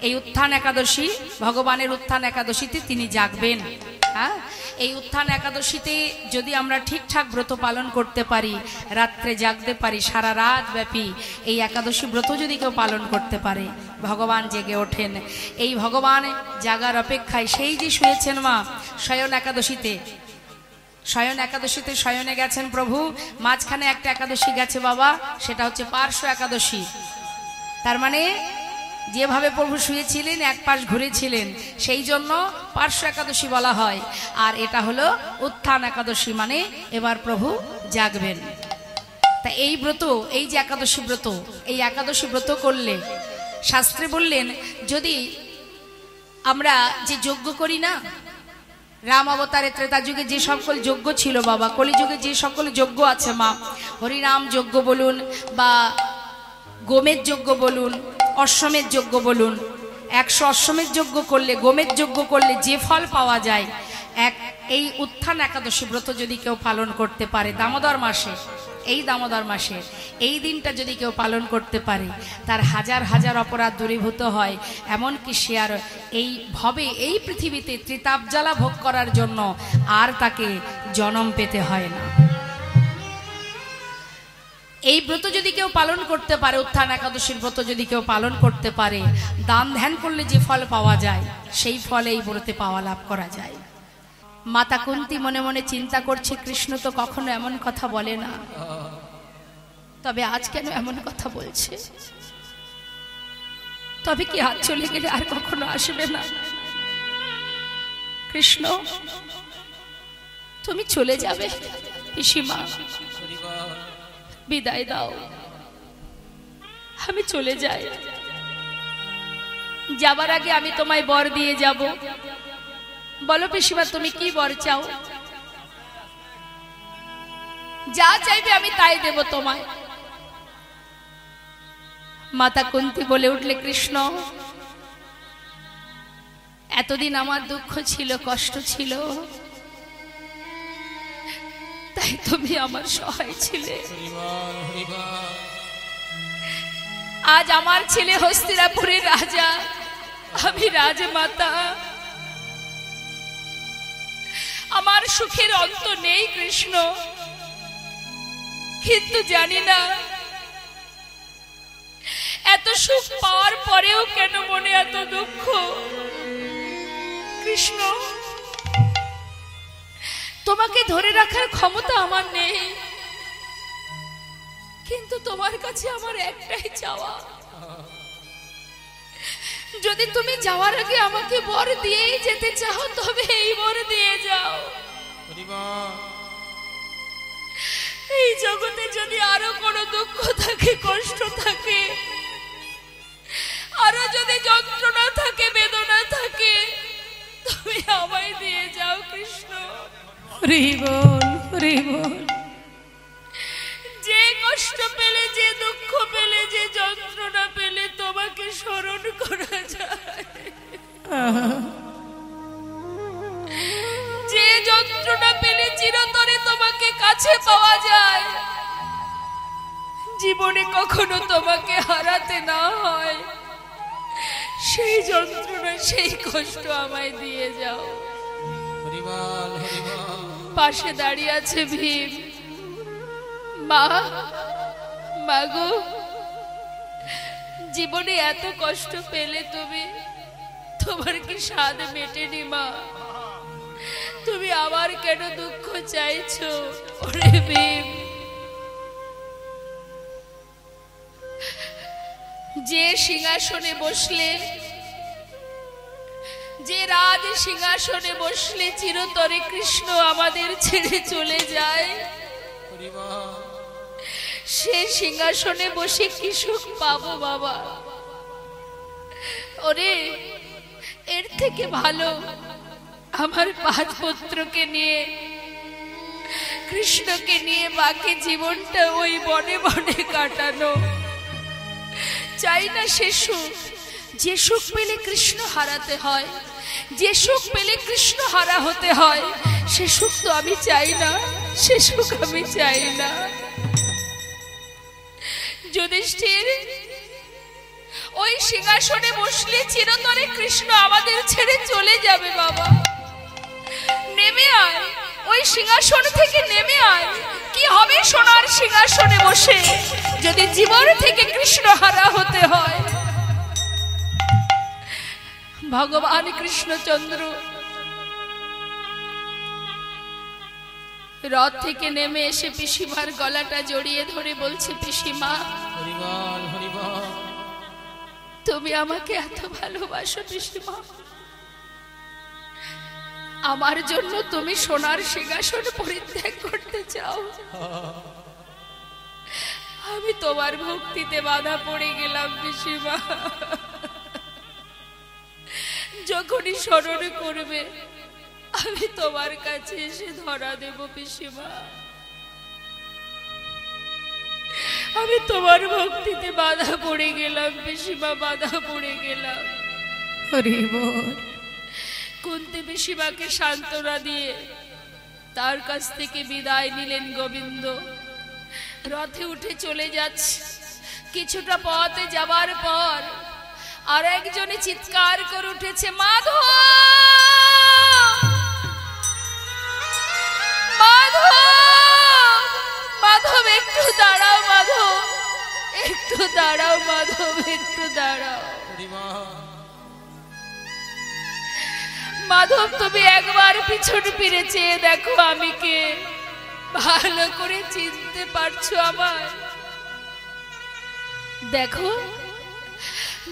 এই উত্থান একাদশী, ভগবানের উত্থান একাদশীতে তিনি জাগবেন। হ্যাঁ, এই উত্থান একাদশীতে যদি আমরা ঠিকঠাক ব্রত পালন করতে পারি, রাত্রে জাগতে পারি, সারা রাত ব্যাপী এই একাদশী ব্রত যদি কেউ পালন করতে পারে, ভগবান জেগে ওঠেন। এই ভগবান জাগার অপেক্ষায় সেই যে শুয়েছেন মা শয়ন একাদশীতে, শয়ন একাদশীতে শয়নে গেছেন প্রভু, মাঝখানে একটা একাদশী গেছে বাবা, সেটা হচ্ছে পার্শ্ব একাদশী। তার মানে যেভাবে প্রভু শুয়েছিলেন এক পাশ ঘুরেছিলেন, সেই জন্য পার্শ্ব একাদশী বলা হয়। আর এটা হলো উত্থান একাদশী, মানে এবার প্রভু জাগবেন। তা এই ব্রত, এই যে একাদশী ব্রত, এই একাদশী ব্রত করলে শাস্ত্রে বললেন, যদি আমরা যে যজ্ঞ করি না, রাম অবতারে ত্রেতা যুগে যে সকল যজ্ঞ ছিল বাবা, কলিযুগে যে সকল যজ্ঞ আছে মা, হরিনাম যজ্ঞ বলুন বা গোমের যজ্ঞ বলুন, অশ্বমেধ যজ্ঞ বলুন, 100 অশ্বমেধ যজ্ঞ করলে, গোমের যজ্ঞ করলে যে ফল পাওয়া যায়, এই উত্থান একাদশী ব্রত যদি কেউ পালন করতে পারে দামোদর মাসে, এই দামোদর মাসে এই দিনটা যদি কেউ পালন করতে পারে, তার হাজার হাজার অপরাধ দূরীভূত হয়। এমনকি সে আর এই ভবে, এই পৃথিবীতে ত্রিতাপ জ্বালা ভোগ করার জন্য আর তাকে জন্ম পেতে হয় না। এই ব্রত যদি কেউ পালন করতে পারে, উত্থান একাদশীর ব্রত যদি কেউ পালন করতে পারে, দান ধ্যান করলে যে ফল পাওয়া যায়, সেই ফল এই ব্রতে পাওয়া লাভ করা যায়। মাতা কুন্তী মনে মনে চিন্তা করছে, কৃষ্ণ তো কখনো এমন কথা বলে না, তবে আজ কেন এমন কথা বলছে? তবে কি আজ চলে গেলে আর কখনো আসবে না? কৃষ্ণ তুমি চলে যাবে, পিসিমা বিদায় দাও, আমি চলে যাই। যাবার আগে আমি তোমায় বর দিয়ে যাব। বলো পিসিমা তুমি কি বর চাও? যা চাইবে আমি তাই দেব তোমায়। মাতা কুন্তী বলে উঠলে, কৃষ্ণ এতদিন আমার দুঃখ ছিল, কষ্ট ছিল, তাই তুমি আমার সহায় ছিলে। আজ আমার ছেলে হস্তিনাপুরের রাজা, আমি রাজমাতা, আমার সুখের অন্ত নেই কৃষ্ণ, কিন্তু জানি না এত সুখ পাওয়ার পরেও কেন মনে এত দুঃখ। কৃষ্ণ তোমাকে ধরে রাখার ক্ষমতা আমার নেই, কিন্তু তোমার কাছে আমার একটাই চাওয়া, যদি তুমি যাওয়ার আগে আমাকে বর দিয়েই যেতে চাও, তবে এই বর দিয়ে যাও। এই জগতে যদি আরো কোনো দুঃখ থাকে, কষ্ট থাকে, আরো যদি যন্ত্রণা থাকে, বেদনা থাকে, তুমি আমায় দিয়ে যাও কৃষ্ণ। হরি বল, হরি বল। যে কষ্ট পেলে, যে দুঃখ পেলে, যে যন্ত্রণা পেলে তোমাকে স্মরণ করা যায়, যে যন্ত্রণা পেলে চিরতরে তোমাকে কাছে পাওয়া যায়, জীবনে কখনো তোমাকে হারাতে না হয়, সেই যন্ত্রণা, সেই কষ্ট আমায় দিয়ে যাও। পাশে দাঁড়িয়ে আছে ভীম। মা, মাগো, জীবনে এত কষ্ট পেলে তুমি, তোমার কি স্বাদ মেটেনি মা? তুমি আবার কেন দুঃখ চাইছো? ওরে ভীম, যে সিংহাসনে বসলে, যে রাজ সিংহাসনে বসলে চিরতরে কৃষ্ণ আমাদের ছেড়ে চলে যায়, সে সিংহাসনে বসে কি সুখ পাবো বাবা? ওরে, এর থেকে ভালো আমার 5 পুত্রকে নিয়ে, কৃষ্ণকে নিয়ে বাকি জীবনটা ওই বনে বনে কাটানো। চাই না সে সুখ, যে সুখ পেলে কৃষ্ণ হারাতে হয়, যে সুখ পেলে কৃষ্ণ হারা হতে হয়, সে সুখ তো আমি চাই না, সে সুখ আমি চাই না। যুধিষ্ঠির, ওই সিংহাসনে বসলে চিরতরে কৃষ্ণ আমাদের ছেড়ে চলে যাবে বাবা। নেমে আয়, ওই সিংহাসন থেকে নেমে আয়। কি হবে সোনার সিংহাসনে বসে যদি জীবন থেকে কৃষ্ণ হারা হতে হয়? ভগবান কৃষ্ণচন্দ্র রথ থেকে নেমে এসে পিসিমার গলাটা জড়িয়ে ধরে বলছে, পিসিমা তুমি আমাকে এত ভালোবাসো পিসিমা, আমার জন্য তুমি সোনার সিংহাসন পরিত্যাগ করতে চাও? আমি তোমার ভক্তিতে বাধা পড়ে গেলাম পিসিমা। যখনই স্মরণ করবে আমি তোমার কাছে এসে ধরা দেব পিসিমা। আমি তোমার ভক্তিতে বাধা পড়ে গেলাম পিসিমা, বাধা পড়ে গেলাম। হরি বল। কুন্তী পিসিমাকে সান্ত্বনা দিয়ে তার কাছ থেকে বিদায় নিলেন গোবিন্দ। রথে উঠে চলে যাচ্ছে। কিছুটা পথে যাবার পর আর একজনে চিৎকার করে উঠেছে, মাধব মাধব মাধব, একটু দাঁড়াও মাধব, একটু দাঁড়াও মাধব, একটু দাঁড়াও। মাধব তুমি একবার পিছন ফিরে চেয়ে দেখো আমি কে, ভালো করে চিনতে পারছো আমায়? দেখো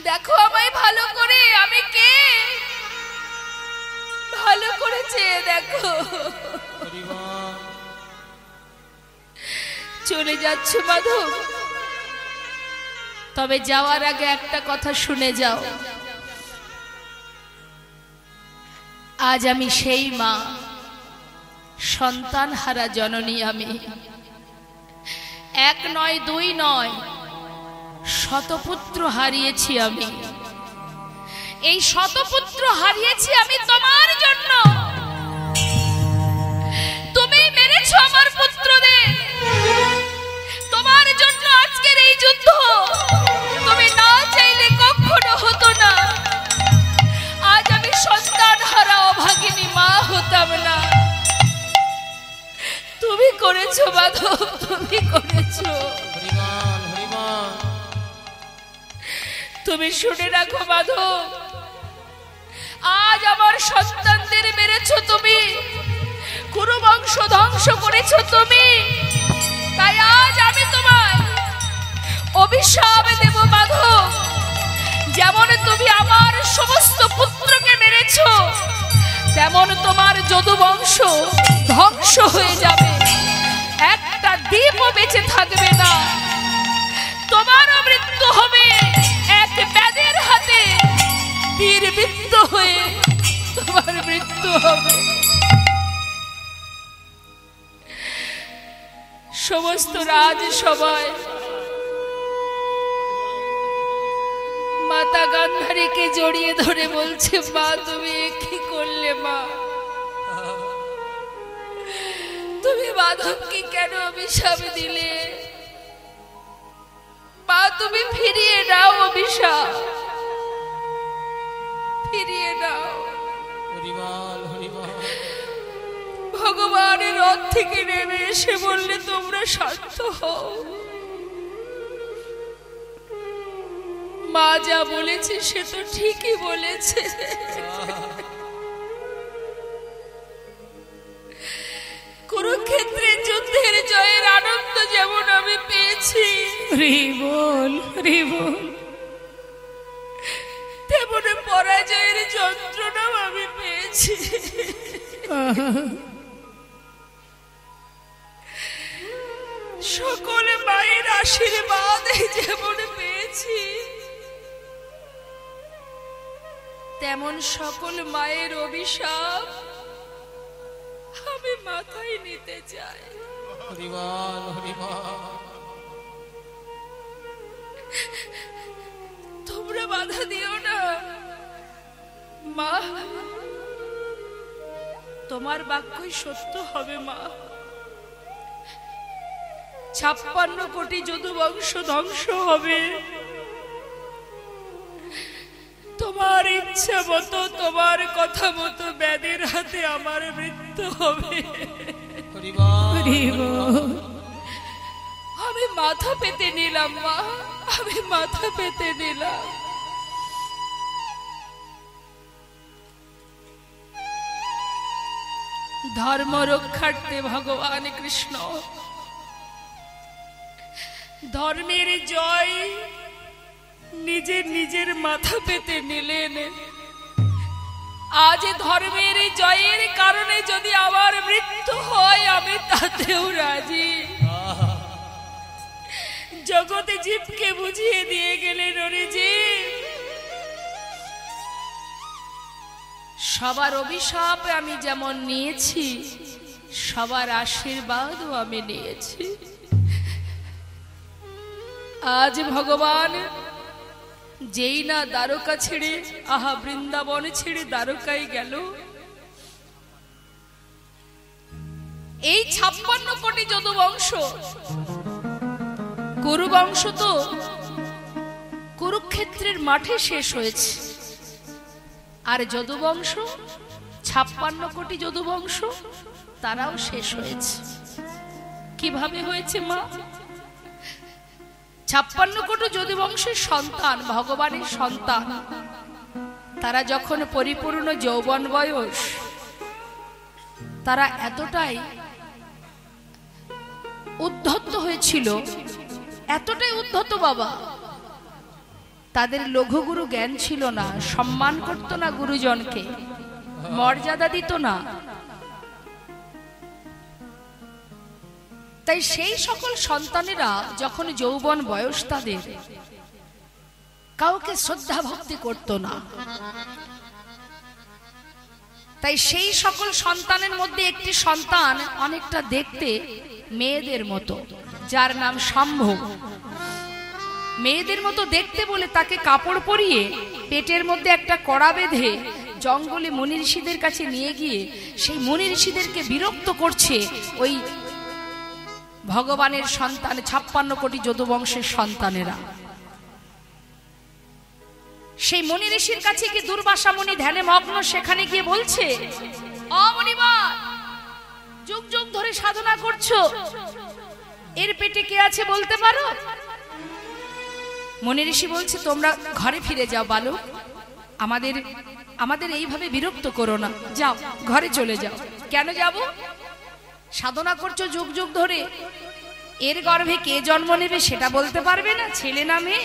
দেখো আমায় ভালো করে, আমি কে ভালো করে চেয়ে দেখো। চলে যাচ্ছ মাধব? তবে যাওয়ার আগে একটা কথা শুনে যাও। আজ আমি সেই মা, সন্তান হারা জননী আমি। এক নয়, দুই নয়, শতপুত্র হারিয়েছি আমি। এই শতপুত্র হারিয়েছি আমি তোমার জন্য। তুমি মেরেছো আমার পুত্রদের, তোমার জন্য আজকের এই যুদ্ধ। তুমি না চাইলে কখনো হতো না। আজ আমি সন্তান হারা অভাগিনী মা হতাম না। তুমি করেছো মাধব, তুমি করেছো। তুমি শুনে রাখো মাধব, আজ আমার সন্তানদের মেরেছো তুমি, কুরু বংশ ধ্বংস করেছো তুমি। তাই আজ আমি তোমায় অভিশাপ দেব মাধব। যেমন তুমি আমার সমস্ত পুত্রকে মেরেছো, তেমন তোমার যদু বংশ ধ্বংস হয়ে যাবে। একটা দ্বীপও বেঁচে থাকবে না। তোমারও মৃত্যু হবে এক ব্যাধের হাতে, তীর বিদ্ধ হয়ে তোমার মৃত্যু হবে। সমস্ত রাজসভায় মাতা গান্ধারীকে জড়িয়ে ধরে বলছে, মা তুমি কি করলে মা? তুমি মাধবকে কেন অভিশাপ দিলে? মা তুমি ফিরিয়ে নাও অভিশাপ, ফিরিয়ে নাও। ভগবানের রথ থেকে নেমে এসে বললে, তোমরা শান্ত হও। মা যা বলেছে সে তো ঠিকই বলেছে। কুরুক্ষেত্রের যুদ্ধের জয়ের আনন্দ যেমন আমি পেয়েছি, তেমন পরাজয়ের যন্ত্রণাও আমি পেয়েছি। সকলে মায়ের আশীর্বাদ যেমন পেয়েছি, তেমন সকল মায়ের অভিশাপ আমি মাথায় নিতে চাই। তোমরা বাধা দিও না মা, তোমার বাক্যই সত্য হবে মা। 56 কোটি যদু বংশ ধ্বংস হবে, তোমার ইচ্ছা মতো তোমার কথা মতো ব্যাধের হাতে আমার মৃত্যু হবে। আমি মাথা পেতে নিলাম মা, আমি মাথা পেতে নিলাম। ধর্ম রক্ষার্থে ভগবান কৃষ্ণ ধর্মের জয় নিজের নিজের মাথা পেতে নিলেন। আজ ধর্মের জয়ের কারণে যদি আমার মৃত্যু হয় আমি তাতেও রাজি। জগতে জীবকে বুঝিয়ে দিয়ে গেলেন অরিজিৎ, সবার অভিশাপ আমি যেমন নিয়েছি সবার আশীর্বাদও আমি নিয়েছি। আজ ভগবান যেই না দ্বারকা ছেড়ে বৃন্দাবন ছেড়ে দ্বারকায় গেল, এই 56 কোটি যদুবংশ কুরুবংশ তো কুরুক্ষেত্রের মাঠে শেষ হয়েছে, আর যদুবংশ 56 কোটি যদুবংশ তারাও শেষ হয়েছে। কিভাবে হয়েছে মা? 56 কোটি যদুবংশের সন্তান, ভগবানের সন্তান, তারা যখন পরিপূর্ণ যৌবন বয়স, তারা এতটাই উদ্ধত হয়েছিল, এতটাই উদ্ধত বাবা, তাদের লঘুগুরু জ্ঞান ছিল না, সম্মান করত না গুরুজনকে, মর্যাদা দিত না। তাই সেই সকল সন্তানেরা যখন যৌবন বয়স, তাদের কাউকে শ্রদ্ধা ভক্তি করত না। তাই সেই সকল সন্তানের মধ্যে একটি সন্তান অনেকটা দেখতে মেয়েদের মতো, যার নাম সম্ভব। মেয়েদের মতো দেখতে বলে তাকে কাপড় পরিয়ে পেটের মধ্যে একটা কড়া বেঁধে জঙ্গলে মুনি ঋষিদের কাছে নিয়ে গিয়ে সেই মুনি ঋষিদেরকে বিরক্ত করছে ওই ভগবানের সন্তান, 56 কোটি যদুবংশের সন্তানেরা। সেই মুনি ঋষির কাছে কি দুর্বাসা মুনি ধ্যানে মগ্ন, সেখানে গিয়ে বলছে, ও মুনিবার, যুগ যুগ ধরে সাধনা করছো, এর পেটে কে আছে বলতে পারো? মুনি ঋষি বলছে, তোমরা ঘরে ফিরে যাও বালক, আমাদের এইভাবে বিরক্ত করো না, যাও ঘরে চলে যাও। কেন যাব? সাধনা করছো যুগ যুগ ধরে, এর গর্ভে কে জন্ম নেবে সেটা বলতে পারবে না, ছেলে না মেয়ে?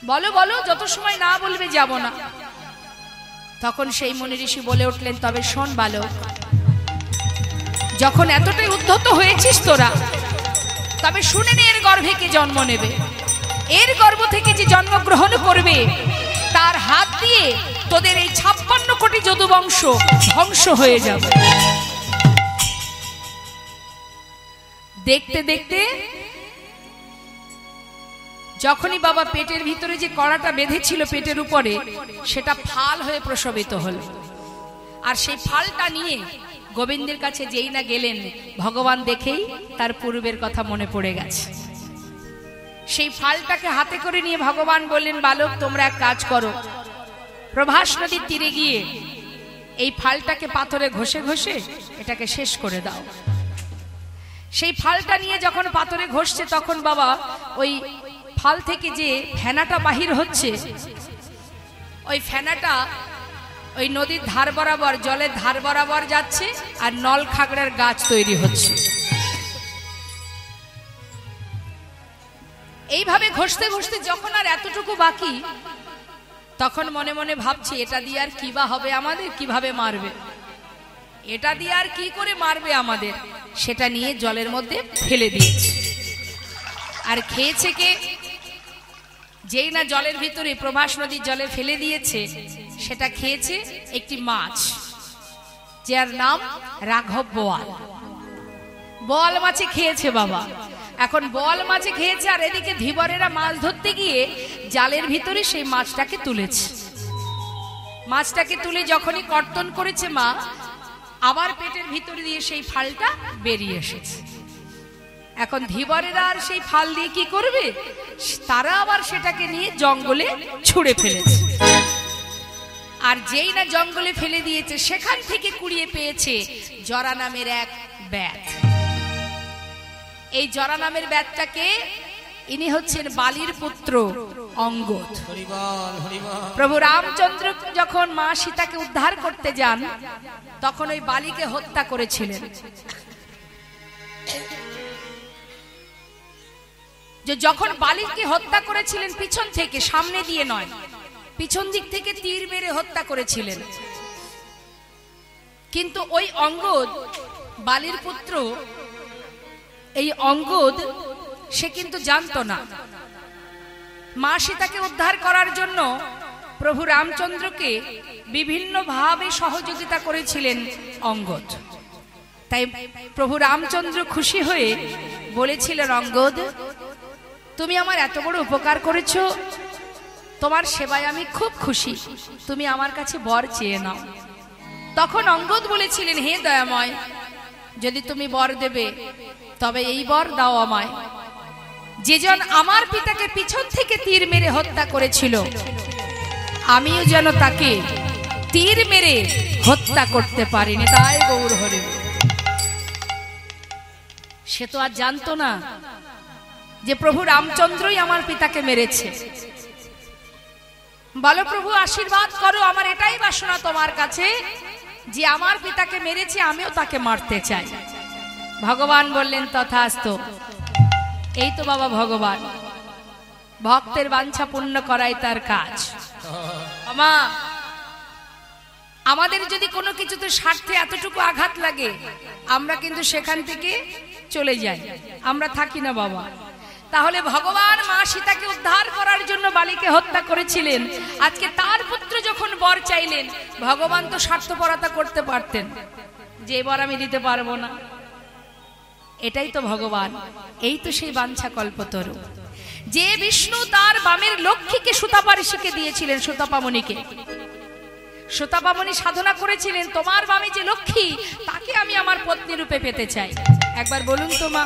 বলো বলো, যত সময় না বলবে যাব না। তখন সেই মুনি ঋষি বলে উঠলেন, তবে শোন বালক, যখন এতটাই উদ্ধত হয়েছিস তোরা, তবে শুনে নে এর গর্ভে কে জন্ম নেবে। এর গর্ভ থেকে যে জন্মগ্রহণ করবে তার হাত দিয়ে তোদের এই 56 কোটি যদুবংশ ধ্বংস হয়ে যাবে। দেখতে দেখতে যখনই বাবা পেটের ভিতরে যে কড়াটা বেঁধেছিল পেটের উপরে, সেটা ফাল হয়ে প্রসবিত হল। আর সেই ফালটা নিয়ে গোবিন্দের কাছে যেই না গেলেন, ভগবান দেখেই তার পূর্বের কথা মনে পড়ে গেছে। সেই ফালটাকে হাতে করে নিয়ে ভগবান বললেন, বালক তোমরা এক কাজ করো, প্রভাস নদীর তীরে গিয়ে এই ফালটাকে পাথরে ঘষে ঘষে এটাকে শেষ করে দাও। সেই ফালটা নিয়ে যখন পাথরে ঘষছে, তখন বাবা ওই ফাল থেকে যে ফেনাটা বাহির হচ্ছে, ওই ফেনাটা ওই নদীর ধার বরাবর, জলের ধার বরাবর যাচ্ছে, আর নল খাগড়ার গাছ তৈরি হচ্ছে। এইভাবে ঘষতে ঘষতে যখন আর এতটুকু বাকি, তখন মনে মনে ভাবছি, এটা দিয়ে আর কি বা হবে আমাদের, কিভাবে মারবে, এটা দিয়ে আর কি করে মারবে আমাদের। সেটা নিয়ে জলের মধ্যে ফেলে দিয়েছে। আর খেয়েছে কে? যেই না জলের ভিতরে প্রভাস নদীর জলে ফেলে দিয়েছে, সেটা খেয়েছে একটি মাছ, যার নাম রাঘব বোয়াল। বোয়াল মাছে খেয়েছে বাবা। এখন বোয়াল মাছে খেয়েছে, আর এদিকে ধীবরেরা মাছ ধরতে গিয়ে জালের ভিতরে সেই মাছটাকে তুলেছে। মাছটাকে তুলে যখনই কর্তন করেছে মা, আবার পেটের ভিতরে দিয়ে সেই ফালটা বেরিয়ে এসেছে। এখন ধীবরেরা আর সেই ফাল দিয়ে কি করবে? তারা আবার সেটাকে নিয়ে জঙ্গলে ছুঁড়ে ফেলেছে। আর যেই না জঙ্গলে ফেলে দিয়েছে সেখান থেকে কুড়িয়ে পেয়েছে জরা নামের এক ব্যাত। এই জরা নামের ব্যাতটাকে ইনি হচ্ছেন বালির পুত্র অঙ্গদ। প্রভু রামচন্দ্র যখন মা সীতাকে উদ্ধার করতে যান তখন ওই বালিকে হত্যা করেছিলেন। যে যখন বালিকে হত্যা করেছিলেন পিছন থেকে, সামনে দিয়ে নয়, পিছন দিক থেকে তীর মেরে হত্যা করেছিলেন। কিন্তু ওই অঙ্গদ, বালির পুত্র এই অঙ্গদ, সে কিন্তু জানতো না। মা সীতাকে উদ্ধার করার জন্য প্রভু রামচন্দ্রকে বিভিন্নভাবে সহযোগিতা করেছিলেন অঙ্গদ। তাই প্রভু রামচন্দ্র খুশি হয়ে বলেছিলেন, অঙ্গদ, তুমি আমার এত বড় উপকার করেছো, তোমার সেবায় আমি খুব খুশি, তুমি আমার কাছে বর চেয়ে নাও। তখন অঙ্গদ বলেছিলেন, হে দয়াময়, যদি তুমি বর দেবে তবে এই বর দাও আমায়, যেজন আমার পিতাকে পিছন থেকে তীর মেরে হত্যা করেছিল আমিও যেন তাকে তীর মেরে হত্যা করতে পারিনি। তাই গৌর হরি। সে তো আর জানতো না যে প্রভু রামচন্দ্রই আমার পিতাকে মেরেছে। বলো প্রভু, আশীর্বাদ করো, আমার এটাই বাসনা তোমার কাছে যে আমার পিতাকে মেরেছে আমিও তাকে মারতে চাই। ভগবান বললেন, তথাস্তু। এই তো বাবা ভগবান, ভক্তের বাঞ্ছা পূর্ণ করাই তার কাজ। মা, আমাদের যদি কোনো কিছুতে স্বার্থে এতটুকু আঘাত লাগে আমরা কিন্তু সেখান থেকে চলে যাই, আমরা থাকি না বাবা। তাহলে ভগবান মা সীতাকে উদ্ধার করার জন্য বালিকে হত্যা করেছিলেন। আজকে তার পুত্র যখন বর চাইলেন, ভগবান তো স্বার্থপরতা করতে পারতেন যে বর আমি দিতে পারবো না। এটাই তো ভগবান, এই তো সেই বাঞ্ছা কল্পতরু। যে বিষ্ণু তার বামের লক্ষ্মীকে সুতাপা ঋষিকে দিয়েছিলেন, সুতাপামণিকে। সুতাপামণি সাধনা করেছিলেন, তোমার বামে যে লক্ষ্মী তাকে আমি আমার পত্নী রূপে পেতে চাই। একবার বলুন তো মা,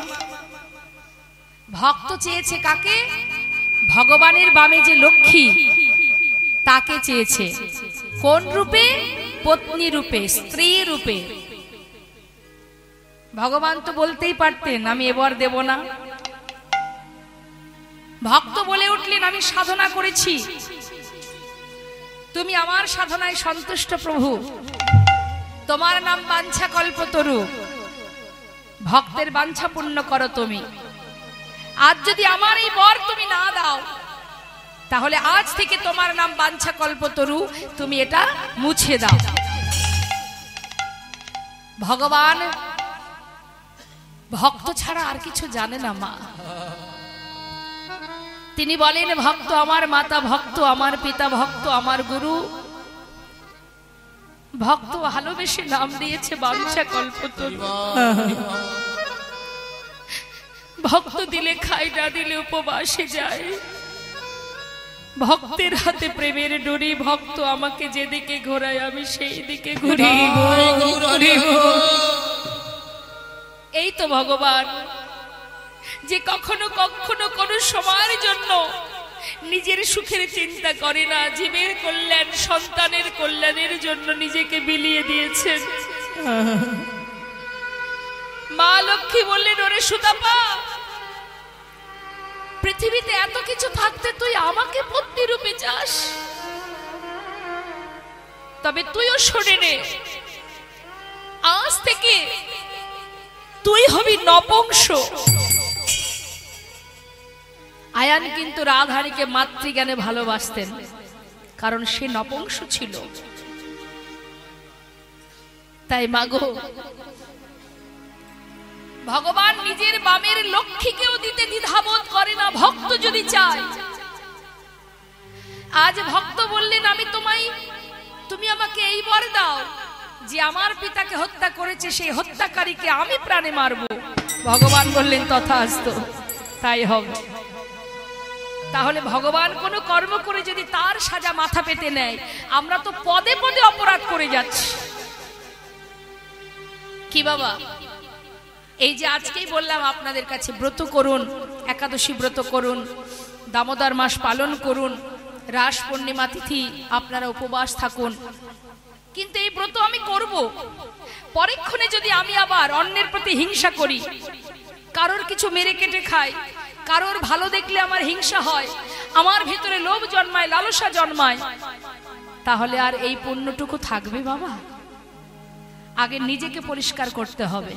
ভক্ত চেয়েছে কাকে? ভগবানের বামে যে লক্ষ্মী তাকে চেয়েছে। কোন রূপে? পত্নী রূপে, স্ত্রী রূপে। ভগবান তো বলতেই পারতেন আমি এবার দেব না। ভক্ত বলে উঠলেন, আমি সাধনা করেছি, তুমি আমার সাধনায় সন্তুষ্ট প্রভু, তোমার নাম বাঞ্ছা কল্পতরু, ভক্তের বাঞ্ছা পূর্ণ করো তুমি। আজ যদি আমার এই বর তুমি না দাও তাহলে আজ থেকে তোমার নাম বাঞ্ছা কল্পতরু, তুমি এটা মুছে দাও। ভগবান ভক্ত ছাড়া আর কিছু জানে না মা। তিনি বলেন, ভক্ত আমার মাতা, ভক্ত আমার পিতা, ভক্ত আমার গুরু। ভক্ত ভালোবেসে নাম দিয়েছে বাঞ্ছা কল্পতরু। ভক্ত দিলে খায়, না দিলে উপবাসে যায়। ভক্তের হাতে প্রেমের ডোরি, ভক্ত আমাকে যেদিকে ঘোরায় আমি সেই দিকে ঘুরি। এই তো ভগবান, যে কখনো কখনো কোন সময়ের জন্য নিজের সুখের চিন্তা করে না, জীবের কল্যাণ, সন্তানের কল্যাণের জন্য নিজেকে বিলিয়ে দিয়েছেন। মা লক্ষ্মী বললেন, ওরে সুতাপা, পৃথিবীতে এত কিছু থাকতে তুই আমাকে পত্নী রূপে চাস? তবে তুইও শুনে নে, আজ থেকে তুই হবি নপুংস। আয়ান কিন্তু রাধারীকে মাতৃজ্ঞানে ভালোবাসতেন, কারণ সে নপুংস ছিল। তাই মাগো, ভগবান নিজের বামের লক্ষ্মীকেও দিতে দ্বিধাবোধ করে না, ভক্ত যদি চায়। আজ ভক্ত বললেন, আমি তুমি আমাকে এই বর দাও যে আমার পিতাকে হত্যা করেছে সেই হত্যাকারীকে আমি প্রাণে মারব। ভগবান বললেন, তথাস্তু, তাই হবে। তাহলে ভগবান কোনো কর্ম করে যদি তার সাজা মাথা পেতে নেয়, আমরা তো পদে পদে অপরাধ করে যাচ্ছি। কি বাবা, এই যে আজকেই বললাম আপনাদের কাছে, ব্রত করুন, একাদশী ব্রত করুন, দামোদর মাস পালন করুন, রাস পূর্ণিমা তিথি আপনারা উপবাস থাকুন, কিন্তু এই ব্রত আমি করব। পরক্ষণে যদি আমি আবার অন্যের প্রতি হিংসা করি, কারোর কিছু মেরে কেটে খাই, কারোর ভালো দেখলে আমার হিংসা হয়, আমার ভিতরে লোভ জন্মায়, লালসা জন্মায়, তাহলে আর এই পুণ্যটুকু থাকবে বাবা? আগে নিজেকে পরিষ্কার করতে হবে।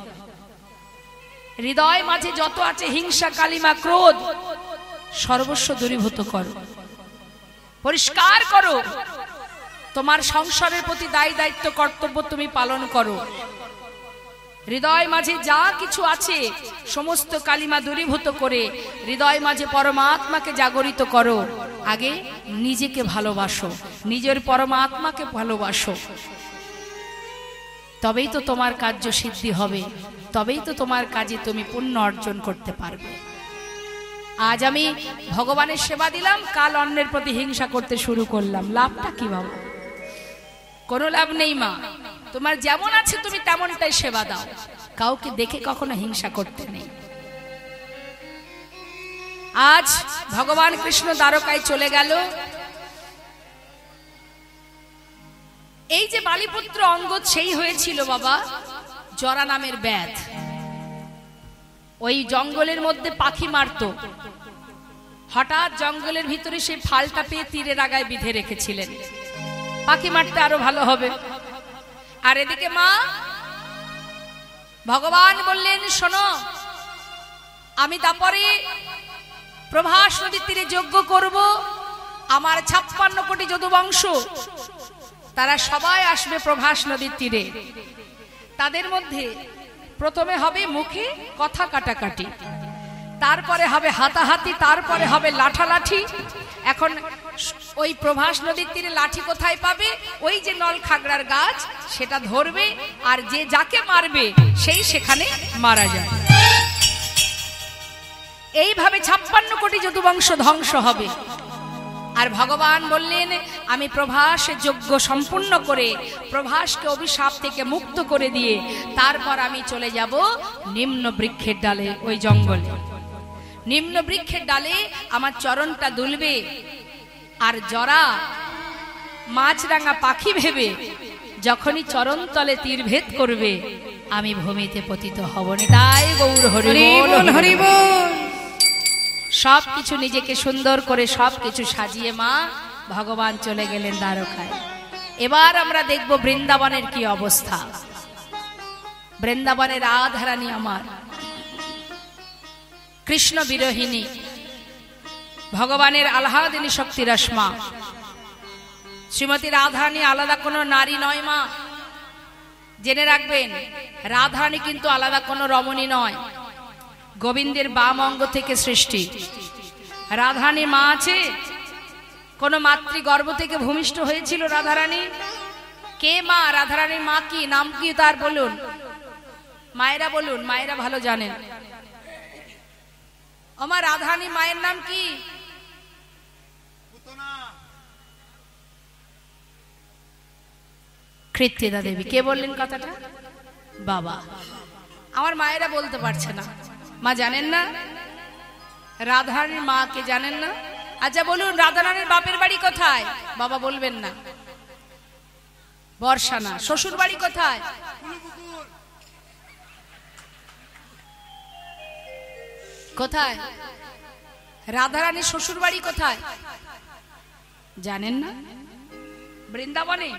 হৃদয় মাঝে যত আছে হিংসা, কালিমা, ক্রোধ, সর্বস্ব দূরীভূত করো, পরিষ্কার করো। তোমার সংসারের প্রতি দায় দায়িত্ব কর্তব্য তুমি পালন করো। হৃদয় মাঝে যা কিছু আছে সমস্ত কালিমা দূরীভূত করে হৃদয় মাঝে পরমাত্মাকে জাগরিত করো। আগে নিজেকে ভালোবাসো, নিজের পরমাত্মাকে ভালোবাসো, তবেই তো তোমার কার্য সিদ্ধি হবে, তবেই তো তোমার কাজে তুমি পুণ্য অর্জন করতে পারবে। আজ আমি ভগবানের সেবা দিলাম, কাল অন্যের প্রতি হিংসা করতে শুরু করলাম, লাভটা কি বাবা? কোনো লাভ নেই মা। তোমার যেমন আছে তুমি তেমনটাই সেবা দাও, কাউকে দেখে কখনো হিংসা করতে নেই। আজ ভগবান কৃষ্ণ দ্বারকায় চলে গেল। এই যে বালিপুত্র অঙ্গদ, সেই হয়েছিল বাবা জরা নামের ব্যাধ। ওই জঙ্গলের মধ্যে পাখি মারত, হঠাৎ জঙ্গলের ভিতরে সেই ফালটা পেয়ে তীরের আগায় বিধে রেখেছিলেন, পাখি মারতে আরো ভালো হবে। আর এদিকে মা ভগবান বললেন, শোনো, আমি তারপরে প্রভাস নদীর তীরে যজ্ঞ করব। আমার 56 কোটি যদুবংশ তারা সবাই আসবে প্রভাস নদীর তীরে। তাদের মধ্যে প্রথমে হবে মুখে কথা কাটাকাটি, তারপরে হবে হাতাহাতি, তারপরে হবে লাঠালাঠি। এখন ওই প্রভাস নদীর তীরে লাঠি কোথায় পাবে? ওই যে নল খাগড়ার গাছ, সেটা ধরবে, আর যে যাকে মারবে সেই সেখানে মারা যায়। এইভাবে 56 কোটি যদুবংশ ধ্বংস হবে। আর ভগবান বললেন, আমি প্রভাস যজ্ঞ সম্পূর্ণ করে প্রভাসকে অভিশাপ থেকে মুক্ত করে দিয়ে তারপর আমি চলে যাব নিম্ন বৃক্ষের ডালে, ওই জঙ্গলে। নিম্ন বৃক্ষের ডালে আমার চরণটা দুলবে, আর জরা মাছরাঙা পাখি ভেবে যখনই চরণ তলে তীর ভেদ করবে, আমি ভূমিতে পতিত হব। নিতাই গৌর হরি বল, হরি বল। সবকিছু নিজেকে সুন্দর করে সবকিছু সাজিয়ে মা ভগবান চলে গেলেন দ্বারকায়। এবার আমরা দেখব বৃন্দাবনের কি অবস্থা। বৃন্দাবনের রাধারানী আমার কৃষ্ণ বিরোহিনী, ভগবানের আহ্লাদিনী শক্তি রশ্মা। শ্রীমতী রাধারানী আলাদা কোনো নারী নয় মা, জেনে রাখবেন। রাধারানী কিন্তু আলাদা কোনো রমণী নয়, গোবিন্দের বাম অঙ্গ থেকে সৃষ্টি। রাধারানী মা আছে, কোন মাতৃগর্ভ থেকে ভূমিষ্ঠ হয়েছিল রাধারানী? কে মা? রাধারানীর মা কি, নাম কি তার বলুন, মায়েরা বলুন, মায়েরা ভালো জানেন। আমার রাধারানী মায়ের নাম কি? কৃত্তিদা দেবী। কে বললেন কথাটা? বাবা। আমার মায়েরা বলতে পারছে না। মা জানেন না রাধারানীর মা কে? জানেন না? আচ্ছা বলুন, রাধারানীর বাপের বাড়ি কোথায়? বাবা বলবেন না। বর্ষানা। শ্বশুর বাড়ি কোথায়? কোথায়? রাধারানীর শ্বশুর বাড়ি কোথায় জানেন না? বৃন্দাবনে।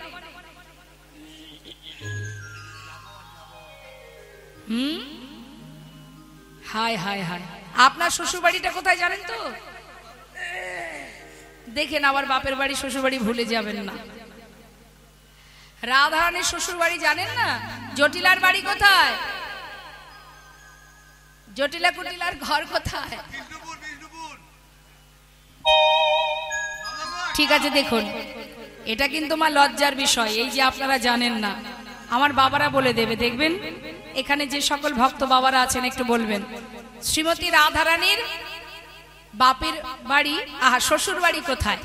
হায় হায় হায়, আপনার শ্বশুর বাড়িটা কোথায় জানেন তো? দেখেন আবার বাপের বাড়ি শ্বশুর বাড়ি ভুলে যাবেন না। রাধারানীর শ্বশুর বাড়ি জানেন না? জটিলার বাড়ি কোথায়? জটিলা কুটিলার ঘর কোথায়? ঠিক আছে, দেখুন এটা কিন্তু মা লজ্জার বিষয়, এই যে আপনারা জানেন না। আমার বাবারা বলে দেবে, দেখবেন এখানে যে সকল ভক্ত বাবারা আছেন একটু বলবেন, শ্রীমতী রাধারানীর বাপের বাড়ি শ্বশুর বাড়ি কোথায়?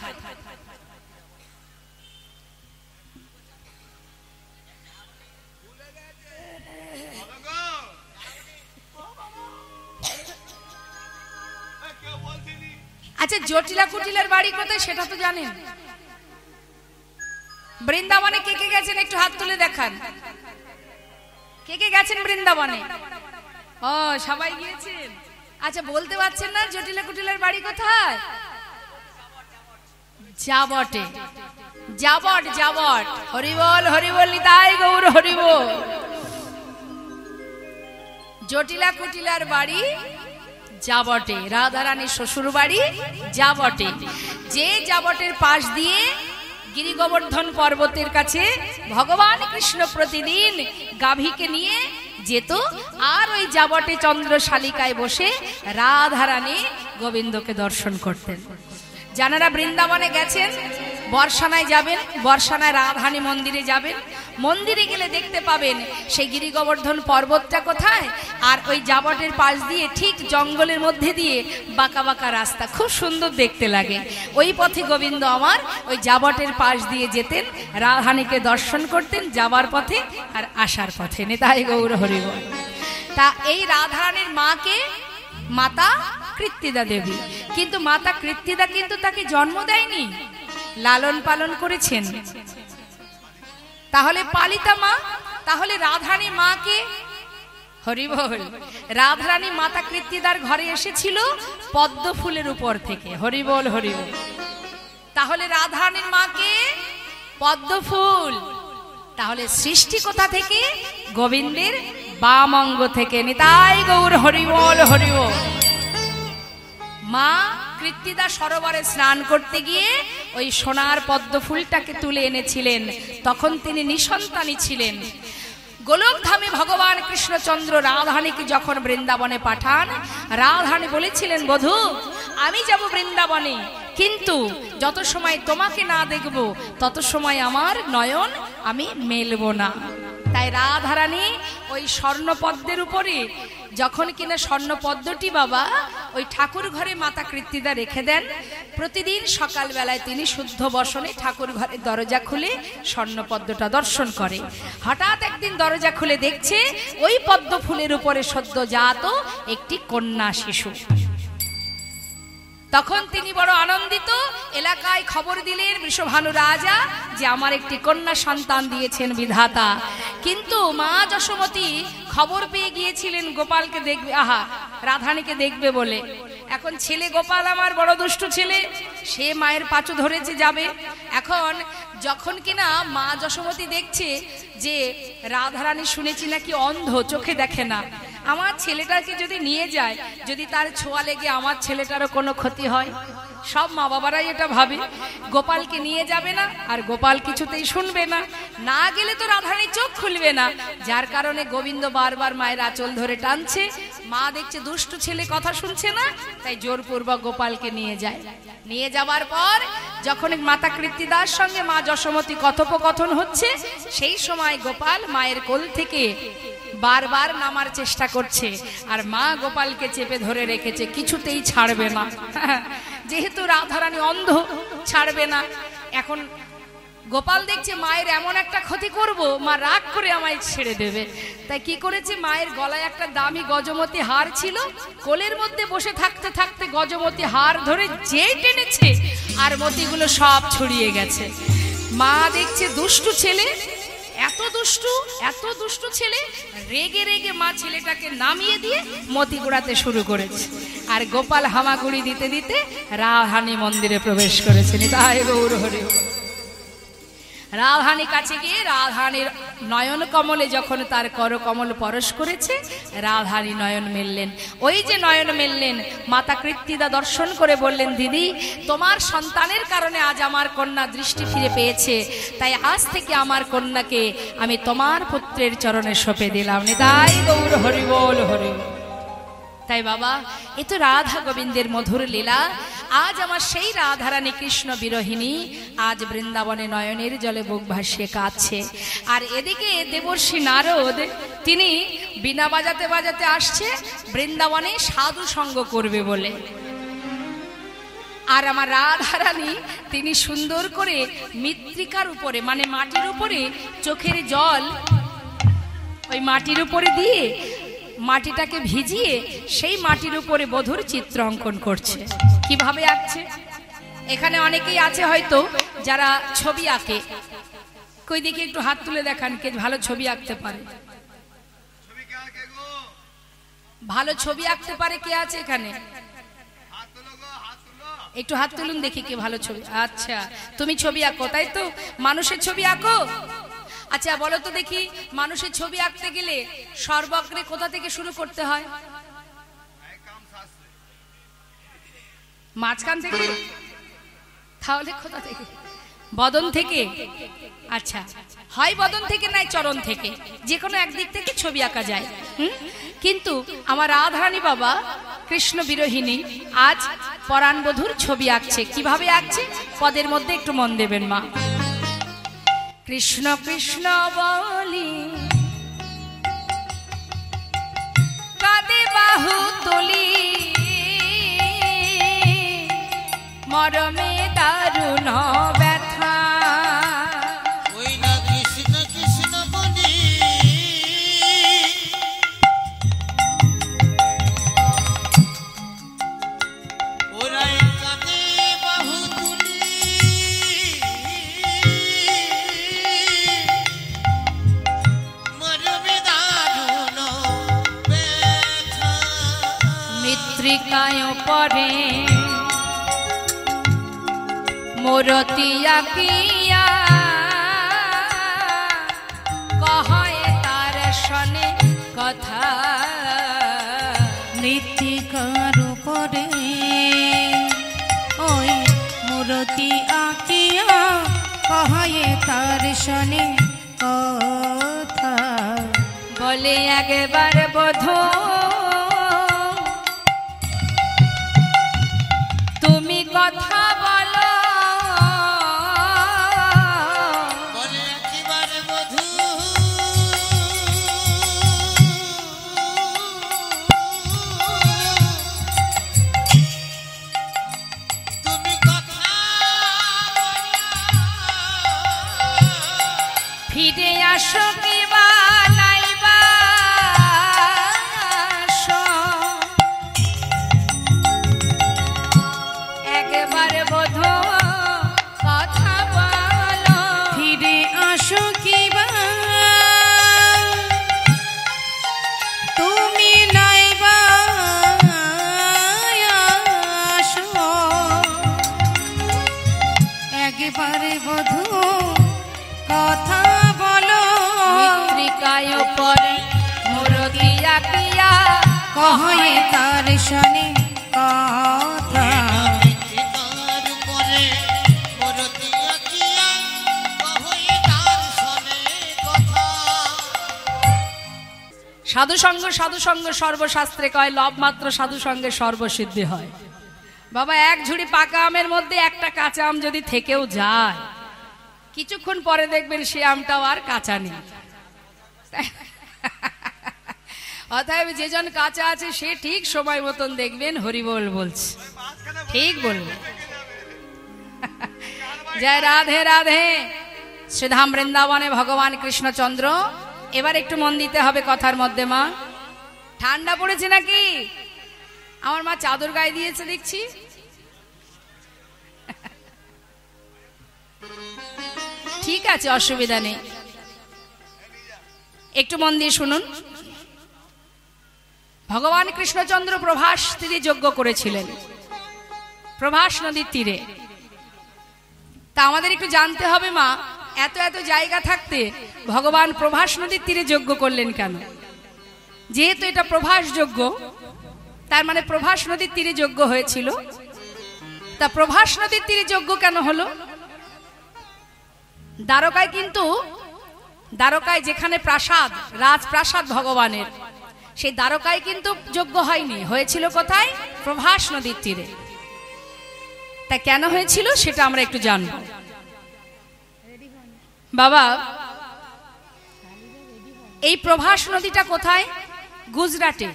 আচ্ছা, জটিলা কুটিলার বাড়ি কোথায় সেটা তো জানেন? বৃন্দাবনে কে কে গেছেন একটু হাত তুলে দেখান। কে কে গেছেন বৃন্দাবনে? ও, সবাই গিয়েছেন। আচ্ছা, বলতে পারছেন না জটিলা কুটিলার বাড়ি কোথায়? যাবটে। যাবট, যাবট। হরিবল হরিবল নিতাই গৌর হরিবল। জটিলা কুটিলার বাড়ি যাবটে, রাধারানীর শ্বশুর বাড়ি যাবটে। যে যাবটের পাশ দিয়ে গিরি গোবর্ধন পর্বতের কাছে ভগবান কৃষ্ণ প্রতিদিন গাভীকে নিয়ে যেত, আর ওই যাবটে চন্দ্রশালিকায় বসে রাধারানী গোবিন্দকে দর্শন করতেন। যারা বৃন্দাবনে গেছেন বর্ষানায় যাবেন, বর্ষানায় রাধারানী মন্দিরে যাবেন। মন্দিরে গেলে দেখতে পাবেন সেই গিরি গোবর্ধন পর্বতটা কোথায়, আর ওই যাবটের পাশ দিয়ে ঠিক জঙ্গলের মধ্যে দিয়ে বাঁকা বাঁকা রাস্তা, খুব সুন্দর দেখতে লাগে। ওই পথে গোবিন্দ আমার ওই যাবটের পাশ দিয়ে যেতেন, রাধারানীকে দর্শন করতেন যাবার পথে আর আসার পথে। নিতাই গৌর হরিবল। তা এই রাধারানীর মাকে মাতা কৃত্তিদা দেবী, কিন্তু মাতা কৃত্তিদা কিন্তু তাকে জন্ম দেয়নি, লালন পালন করেছেন। তাহলে পালিতা মা, তাহলে রাধারানী মাকে হরিবল। রাধারানী মাতা কৃত্তিদার ঘরে এসেছিল পদ্ম ফুলের উপর থেকে। হরিবল হরিবল। তাহলে রাধারানীর মাকে পদ্ম ফুল, তাহলে সৃষ্টি কোথা থেকে? গোবিন্দের বাম অঙ্গ থেকে। নিতাই গৌর হরিবল হরিবল। মা কৃত্তিদা সরোবরে স্নান করতে গিয়ে ওই সোনার পদ্ম ফুলটাকে তুলে এনেছিলেন, তখন তিনি নিঃসন্তানী ছিলেন। গোলকধামে ভগবান কৃষ্ণচন্দ্র রাধারানীকে যখন বৃন্দাবনে পাঠান, রাধারানী বলেছিলেন, বধূ আমি যাব বৃন্দাবনে, কিন্তু যত সময় তোমাকে না দেখব তত সময় আমার নয়ন আমি মেলব না। তাই রাধারানী ওই স্বর্ণপদ্মের উপরে যখন কিনা স্বর্ণপদ্মটি বাবা ওই ঠাকুর ঘরে মাতা কৃত্তিদা রেখে দেন, প্রতিদিন সকাল বেলায় তিনি শুদ্ধ বসনে ঠাকুর ঘরের দরজা খুলে স্বর্ণপদ্মটা দর্শন করে। হঠাৎ একদিন দরজা খুলে দেখছে ওই পদ্ম ফুলের উপরে সদ্যজাত একটি কন্যা শিশু। তখন তিনি বড় আনন্দিত, এলাকায় খবর দিলেন বৃষভানু রাজা যে আমার একটি কন্যা সন্তান দিয়েছেন বিধাতা। কিন্তু মা যশোমতী খবর পেয়ে গিয়েছিলেন গোপালকে দেখবে, আহা রাধারানীকে দেখবে বলে। এখন ছেলে গোপাল আমার বড় দুষ্টু ছেলে, সে মায়ের পাঁচু ধরেছে যাবে। এখন যখন কিনা মা যশোমতী দেখছে যে রাধারানী শুনেছি নাকি অন্ধ, চোখে দেখে না, আমার ছেলেটাকে যদি নিয়ে যায়, যদি তার ছোঁয়া লেগে আমার ছেলেটারও কোনো ক্ষতি হয়, সব মা বাবারাই এটা ভাবে। গোপালকে নিয়ে যাবে না, আর গোপাল কিছুতেই শুনবে না, না গেলে তো রাধারানী চোখ খুলবে না। যার কারণে গোবিন্দ বারবার মায়ের আঁচল ধরে টানছে। মা দেখছে দুষ্টু ছেলে কথা শুনছে না, তাই জোরপূর্বক গোপালকে নিয়ে যায়। নিয়ে যাবার পর যখন মাতা কৃত্তিদার সঙ্গে মা যশোমতী কথোপকথন হচ্ছে, সেই সময় গোপাল মায়ের কোল থেকে বারবার নামার চেষ্টা করছে, আর মা গোপালকে চেপে ধরে রেখেছে, কিছুতেই ছাড়বে না। যেহেতু রাধারানী অন্ধ, ছাড়বে না। এখন গোপাল দেখছে মায়ের এমন একটা ক্ষতি করব, মা রাগ করে আমায় ছেড়ে দেবে। তাই কি করেছে, মায়ের গলায় একটা দামি গজমতি হার ছিল, কোলের মধ্যে বসে থাকতে থাকতে গজমতি হার ধরে যে টেনেছে, আর মতিগুলো সব ছড়িয়ে গেছে। মা দেখছে দুষ্টু ছেলে, এত দুষ্টু ছেলে, রেগে রেগে মা ছেলেটাকে নামিয়ে দিয়ে মতি গুড়াতে শুরু করেছে। আর গোপাল হামাগুড়ি দিতে দিতে রাধারানী মন্দিরে প্রবেশ করেছে। নিতাই গৌর হরি। রাধারানীর কাছে গিয়ে রাধারানীর নয়ন কমলে যখন তার করকমল পরশ করেছে, রাধারানী নয়ন মেললেন। ওই যে নয়ন মেললেন, মাতা কৃত্তিদা দর্শন করে বললেন, দিদি তোমার সন্তানের কারণে আজ আমার কন্যা দৃষ্টি ফিরে পেয়েছে, তাই আজ থেকে আমার কন্যাকে আমি তোমার পুত্রের চরণে সঁপে দিলাম। নিতাই গৌর হরি বল হরি। তাই বাবা, এ তো রাধা গোবিন্দের মধুর লীলা। আজ আমার সেই রাধারানী কৃষ্ণ বিরোহিনী আজ বৃন্দাবনে নয়নের জলে বুক ভাসিয়ে কাঁদছে। আর এদিকে দেবর্ষি নারদ তিনি বীণা বাজাতে বাজাতে আসছে বৃন্দাবনে সাধু সঙ্গ করবে বলে। আর আমার রাধারানী তিনি সুন্দর করে মৃত্তিকার উপরে, মানে মাটির উপরে চোখের জল ওই মাটির উপরে দিয়ে মাটিটাকে ভিজিয়ে সেই মাটির উপরে বধূর চিত্র অঙ্কন করছে। কিভাবে আঁকছে। এখানে অনেকেই আছে হয়তো যারা ছবি আঁকে, কই দেখি একটু হাত তুলে দেখান কে ভালো ছবি আঁকতে পারে। ভালো ছবি আঁকতে পারে কে আছে এখানে? একটু হাত তুলুন দেখি কে ভালো ছবি। আচ্ছা, তুমি ছবি আঁকো, তাই তো? মানুষের ছবি আঁকো? আচ্ছা বলো তো দেখি, মানুষের ছবি আঁকতে গেলে সর্বগ্রে কোথা থেকে শুরু করতে হয়? মাঝখান থেকে? তাহলে কোথা থেকে? বদন থেকে? আচ্ছা, হয় বদন থেকে নাই চরণ থেকে, যে কোনো একদিক থেকে ছবি আঁকা যায়। কিন্তু আমার রাধারানী বাবা কৃষ্ণ বিরোহিনী আজ পরাণ বধূর ছবি আঁকছে। কিভাবে আঁকছে পদের মধ্যে একটু মন দেবেন মা। কৃষ্ণ কৃষ্ণ বলি কাঁদে বাহু তুলি, মরমে দারুণ ব্যথা। ওই না কৃষ্ণ কৃষ্ণ বলি ওরাই কাঁদে বাহু তুলি, মরমে দারুণ ব্যথা। মৃত্তিকায় পরে মোরতি আঁকিয়া, কহে তার শনে কথা। মৃত্তিকার উপরে ওই মূরতি আঁকিয়া, কহে তার শনে কথা। বলে একবার বধূ তুমি কথা বলো, বলে একবার বধূ তুমি কথা ফিরে আসো কিবা নাইবা আসো। একবার বধূ কথা বলো, ফিরে আসো কিবা তুমি নাইবা আসো। একবারে বধূ কথা বলো, মৃত্তিকায় পরে মোরতি আঁকিয়া, কহে তার শনে কথা। মৃত্তিকার উপরে মূরতি আঁকিয়া, কহে তার শনে কথা। সাধুসঙ্গ সাধুসঙ্গ সর্বশাস্ত্রে কয়, লব মাত্র সাধুসঙ্গে সর্বসিদ্ধি হয়। বাবা এক ঝুড়ি পাকা আমের মধ্যে একটা কাঁচা আম যদি থেকেও যায়, কিছুক্ষণ পরে দেখবেন সে আমটাও আর কাঁচা নেই। অতএব যেজন কাঁচা আছে সে ঠিক সময় মতন দেখবেন হরিবোল বলছে, ঠিক বলবে। জয় রাধে রাধে। শ্রীধাম বৃন্দাবনে ভগবান কৃষ্ণচন্দ্র। এবার একটু মন দিতে হবে কথার মধ্যে। মা ঠান্ডা পড়েছে নাকি? আমার মা চাদর গায়ে দিয়েছে দেখছি। ঠিক আছে, অসুবিধা নেই, একটু মন দিয়ে শুনুন। ভগবান কৃষ্ণচন্দ্র প্রভাস তীরে যজ্ঞ করেছিলেন, প্রভাস নদীর তীরে। তা আমাদের একটু জানতে হবে মা, এত এত জায়গা থাকতে ভগবান প্রভাস নদীর তীরে যজ্ঞ করলেন কেন? যেহেতু এটা প্রভাস যজ্ঞ, তার মানে প্রভাস নদীর তীরে যজ্ঞ হয়েছিল। তা প্রভাস নদীর তীরে যজ্ঞ কেন হলো? দ্বারকায় কিন্তু, দ্বারকায় যেখানে প্রাসাদ, রাজপ্রাসাদ ভগবানের, সেই দ্বারকায় কিন্তু যজ্ঞ হয়নি, হয়েছিল কোথায়? প্রভাস নদীর তীরে। তা কেন হয়েছিল সেটা আমরা একটু জানব। বাবা, এই প্রভাস নদীটা কোথায়? গুজরাটে।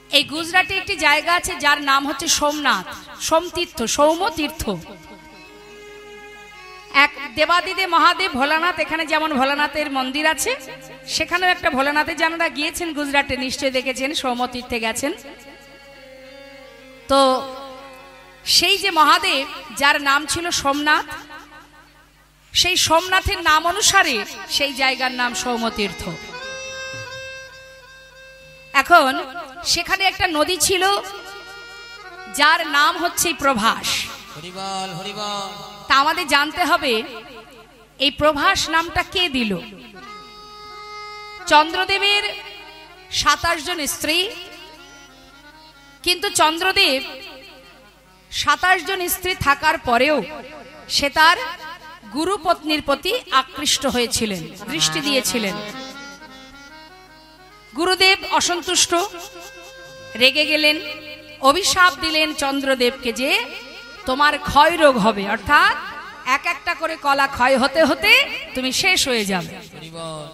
এই গুজরাটে একটি জায়গা আছে যার নাম হচ্ছে সোমনাথ, সোমতীর্থ, সৌমতীর্থ। এক দেবাদিদেব মহাদেব ভোলানাথ, এখানে যেমন ভোলানাথের মন্দির আছে, সেখানেও একটা ভোলানাথে যারা গিয়েছেন গুজরাটে নিশ্চয়ই দেখেছেন, সৌমতীর্থে গেছেন। তো সেই যে মহাদেব যার নাম ছিল সোমনাথ, সেই সোমনাথের নাম অনুসারে সেই জায়গার নাম সৌমতীর্থ। এখন সেখানে একটা নদী ছিল যার নাম হচ্ছে প্রভাস। হরিবল হরিবল। তা আমাদের জানতে হবে এই প্রভাস নামটা কে দিল। চন্দ্রদেবের 27 জন স্ত্রী, কিন্তু চন্দ্রদেব 27 জন স্ত্রী থাকার পরেও সে তার গুরু পত্নীর প্রতি আকৃষ্ট হয়েছিলেন, দৃষ্টি দিয়েছিলেন। গুরুদেব অসন্তুষ্ট, রেগে গেলেন, অভিশাপ দিলেন চন্দ্রদেবকে যে তোমার ক্ষয় রোগ হবে, অর্থাৎ এক একটা করে কলা ক্ষয় হতে হতে তুমি শেষ হয়ে যাবে। হরিবল।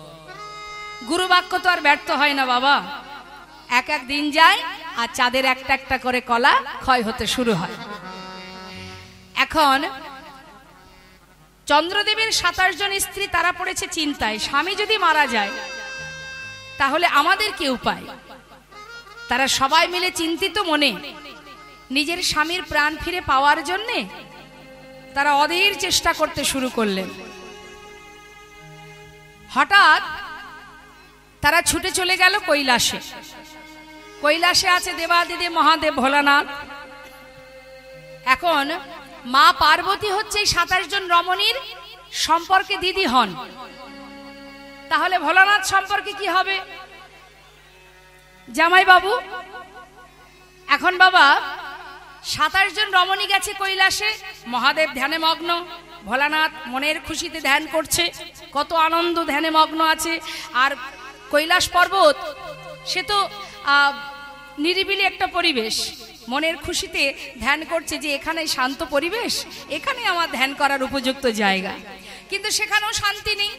গুরু বাক্য তো আর ব্যর্থ হয় না বাবা, এক এক দিন যায় আর চাঁদের একটা একটা করে কলা ক্ষয় হতে শুরু হয়। এখন চন্দ্রদেবের 27 জন স্ত্রী তারা পড়েছে চিন্তায়, স্বামী যদি মারা যায় তাহলে আমাদের কি উপায়। তারা সবাই মিলে চিন্তিত মনে নিজের স্বামীর প্রাণ ফিরে পাওয়ার জন্যে তারা অধীর চেষ্টা করতে শুরু করলেন। হঠাৎ তারা ছুটে চলে গেল কৈলাসে। কৈলাসে আছে দেবাদিদেব মহাদেব ভোলানাথ। এখন মা পার্বতী হচ্ছে 27 জন রমণীর সম্পর্কে দিদি হন, তাহলে ভোলানাথ সম্পর্কে কি হবে জামাই বাবু? এখন বাবা 27 জন রমণী গেছে কৈলাসে, মহাদেব ধ্যানে মগ্ন, ভোলানাথ মনের খুশিতে ধ্যান করছে, কত আনন্দ ধ্যানে মগ্ন আছে। আর কৈলাস পর্বত সে তো নিরিবিলি একটা পরিবেশ, মনের খুশিতে ধ্যান করছে যে এখানে শান্ত পরিবেশ, এখানে আমার ধ্যান করার উপযুক্ত জায়গা। কিন্তু সেখানেও শান্তি নেই।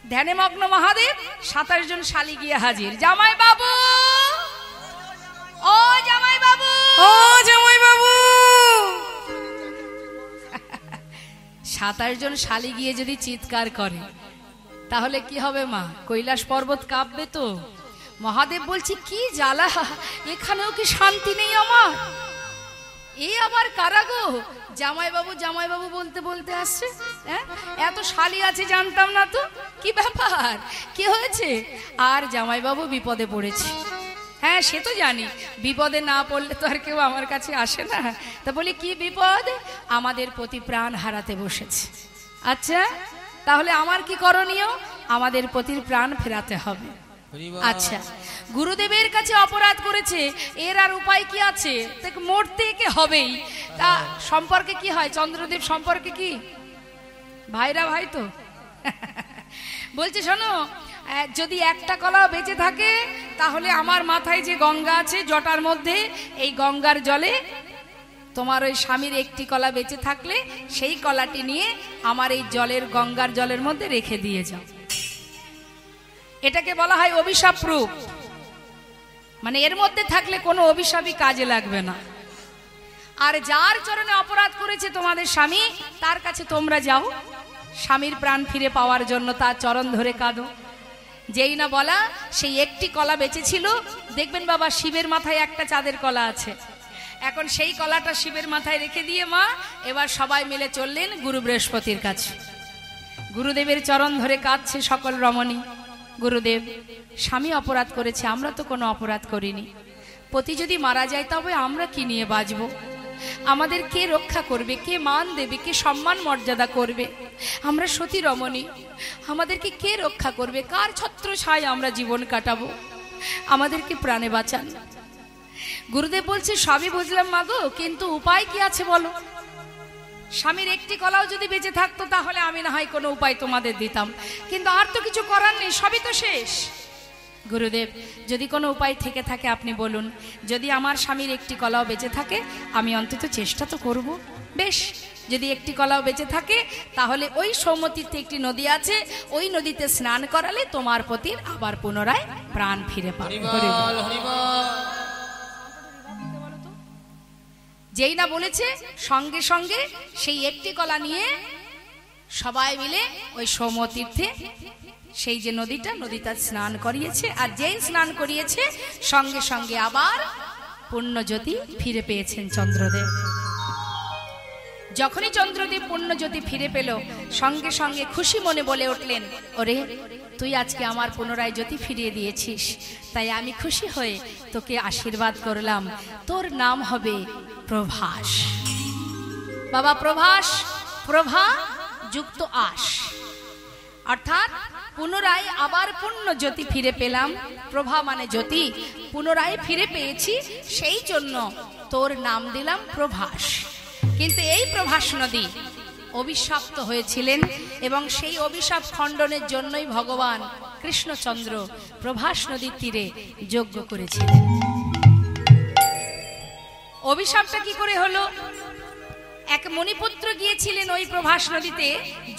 ধ্যানে মগ্ন মহাদেব, 27 জন শালী গিয়ে হাজির। জামাই বাবু, ও জামাই বাবু, ও জামাই বাবু। 27 জন শালী গিয়ে যদি চিৎকার করে তাহলে কি হবে মা? কৈলাস পর্বত কাঁপবে তো। মহাদেব বলছি কি জ্বালা, এখানেও কি শান্তি নেই আমার? এই আবার কারা গো? জামাই বাবু বলতে বলতে আসছে। হ্যাঁ, এত শালী আছে জানতাম না তো, কি ব্যাপার, কি হয়েছে? আর জামাই বাবু বিপদে পড়েছে। হ্যাঁ সে তো জানি, বিপদে না পড়লে তো আর কেউ আমার কাছে আসে না। তা বলি কি বিপদ? আমাদের প্রতি প্রাণ হারাতে বসেছে। আচ্ছা তাহলে আমার কি করণীয়? আমাদের প্রতি প্রাণ ফেরাতে হবে। আচ্ছা, গুরুদেবের কাছে অপরাধ করেছে, এর আর উপায় কি আছে? মরতে একে হবেই। তা সম্পর্কে কি হয়? চন্দ্রদেব সম্পর্কে কি ভাইরা ভাই তো। বলছে শোনো, যদি একটা কলাও বেঁচে থাকে তাহলে আমার মাথায় যে গঙ্গা আছে জটার মধ্যে, এই গঙ্গার জলে তোমার ওই স্বামীর একটি কলা বেঁচে থাকলে সেই কলাটি নিয়ে আমার এই জলের গঙ্গার জলের মধ্যে রেখে দিয়ে যাও। এটাকে বলা হয় অভিশাপ প্রুফ, মানে এর মধ্যে থাকলে কোনো অভিশাপই কাজে লাগবে না। আর যার চরণে অপরাধ করেছে তোমাদের স্বামী, তার কাছে তোমরা যাও স্বামীর প্রাণ ফিরে পাওয়ার জন্য, তার চরণ ধরে কাঁদো। যেই না বলা, সেই একটি কলা বেঁচে ছিল। দেখবেন বাবা শিবের মাথায় একটা চাঁদের কলা আছে, এখন সেই কলাটা শিবের মাথায় রেখে দিয়ে মা এবার সবাই মিলে চললেন গুরু বৃহস্পতির কাছে। গুরুদেবের চরণ ধরে কাঁদছে সকল রমণী। গুরুদেব, স্বামী অপরাধ করেছে, আমরা তো কোনো অপরাধ করিনি। পতি যদি মারা যায় তবে আমরা কি নিয়ে বাঁচব? আমাদের কে রক্ষা করবে, কে মান দেবে, কে সম্মান মর্যাদা করবে? আমরা সতী রমণী, আমাদেরকে কে রক্ষা করবে? কার ছত্র ছায় আমরা জীবন কাটাবো? আমাদেরকে প্রাণে বাঁচান। গুরুদেব বলছে সবই বুঝলাম মাগো, কিন্তু উপায় কি আছে বলো? স্বামীর একটি কলাও যদি বেঁচে থাকতো তাহলে আমি না হয় কোনো উপায় তোমাদের দিতাম, কিন্তু আর তো কিছু করার নেই, সবই তো শেষ। গুরুদেব, যদি কোনো উপায় থেকে থাকে আপনি বলুন। যদি আমার স্বামীর একটি কলাও বেঁচে থাকে আমি অন্তত চেষ্টা তো করব। বেশ, যদি একটি কলাও বেঁচে থাকে তাহলে ওই সৌমতীর্থে একটি নদী আছে, ওই নদীতে স্নান করালে তোমার পতির আবার পুনরায় প্রাণ ফিরে পাবে। যেই না বলেছে সঙ্গে সঙ্গে সেই একটি কলা নিয়ে সবাই মিলে ওই সৌমতীর্থে, সেই যে নদীটা স্নান করিয়েছে। আর যেই স্নান করিয়েছে সঙ্গে সঙ্গে আবার পুণ্যজ্যোতি ফিরে পেয়েছেন চন্দ্রদেব। যখনই চন্দ্রদেব পুণ্যজ্যোতি ফিরে পেল, সঙ্গে সঙ্গে খুশি মনে বলে উঠলেন, ওরে তুই আজকে আমার পুনরায় জ্যোতি ফিরিয়ে দিয়েছিস, তাই আমি খুশি হয়ে তোকে আশীর্বাদ করলাম, তোর নাম হবে প্রভাস। বাবা প্রভাস, প্রভা যুক্ত আস, অর্থাৎ পুনরায় আবার পূর্ণ জ্যোতি ফিরে পেলাম। প্রভা মানে জ্যোতি, পুনরায় ফিরে পেয়েছি, সেই জন্য তোর নাম দিলাম প্রভাস। কিন্তু এই প্রভাস নদী অভিশপ্ত হয়েছিলেন এবং সেই অভিশাপ খণ্ডনের জন্যই ভগবান কৃষ্ণচন্দ্র প্রভাস নদীর তীরে যজ্ঞ করেছিলেন। অভিশাপটা কি করে হলো? এক মণিপুত্র গিয়েছিলেন ওই প্রভাস নদীতে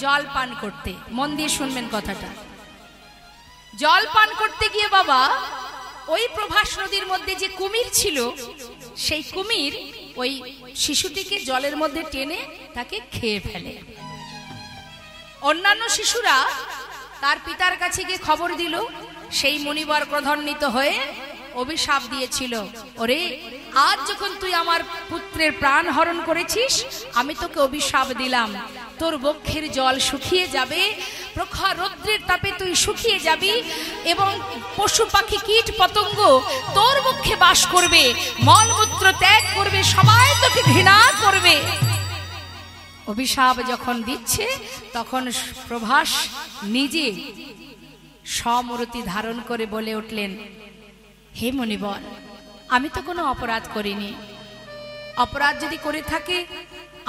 জল পান করতে। মন দিয়ে শুনবেন কথাটা। জল পান করতে গিয়ে বাবা ওই প্রভাস নদীর মধ্যে যে কুমির ছিল, সেই কুমির ওই শিশুটিকে জলের মধ্যে টেনে তাকে খেয়ে ফেলে। অন্যান্য শিশুরা তার পিতার কাছে গিয়ে খবর দিল। সেই মুনিবর ক্রোধান্বিত হয়ে অভিশাপ দিয়েছিল, ওরে আজ যখন তুই আমার পুত্রের প্রাণ হরণ করেছিস, আমি তোকে অভিশাপ দিলাম, তোর বক্ষের জল শুকিয়ে যাবে, প্রখর রৌদ্রের তাপে তুই শুকিয়ে যাবি এবং পশু পাখি কীট পতঙ্গ তোর বক্ষে বাস করবে, মলমূত্র ত্যাগ করবে, সবাই তোকে ঘৃণা করবে। অভিশাপ যখন দিচ্ছে তখন প্রভাস নিজে সমূর্তি ধারণ করে বলে উঠলেন, হে মুনিবর, আমি তো কোনো অপরাধ করিনি। অপরাধ যদি করে থাকে,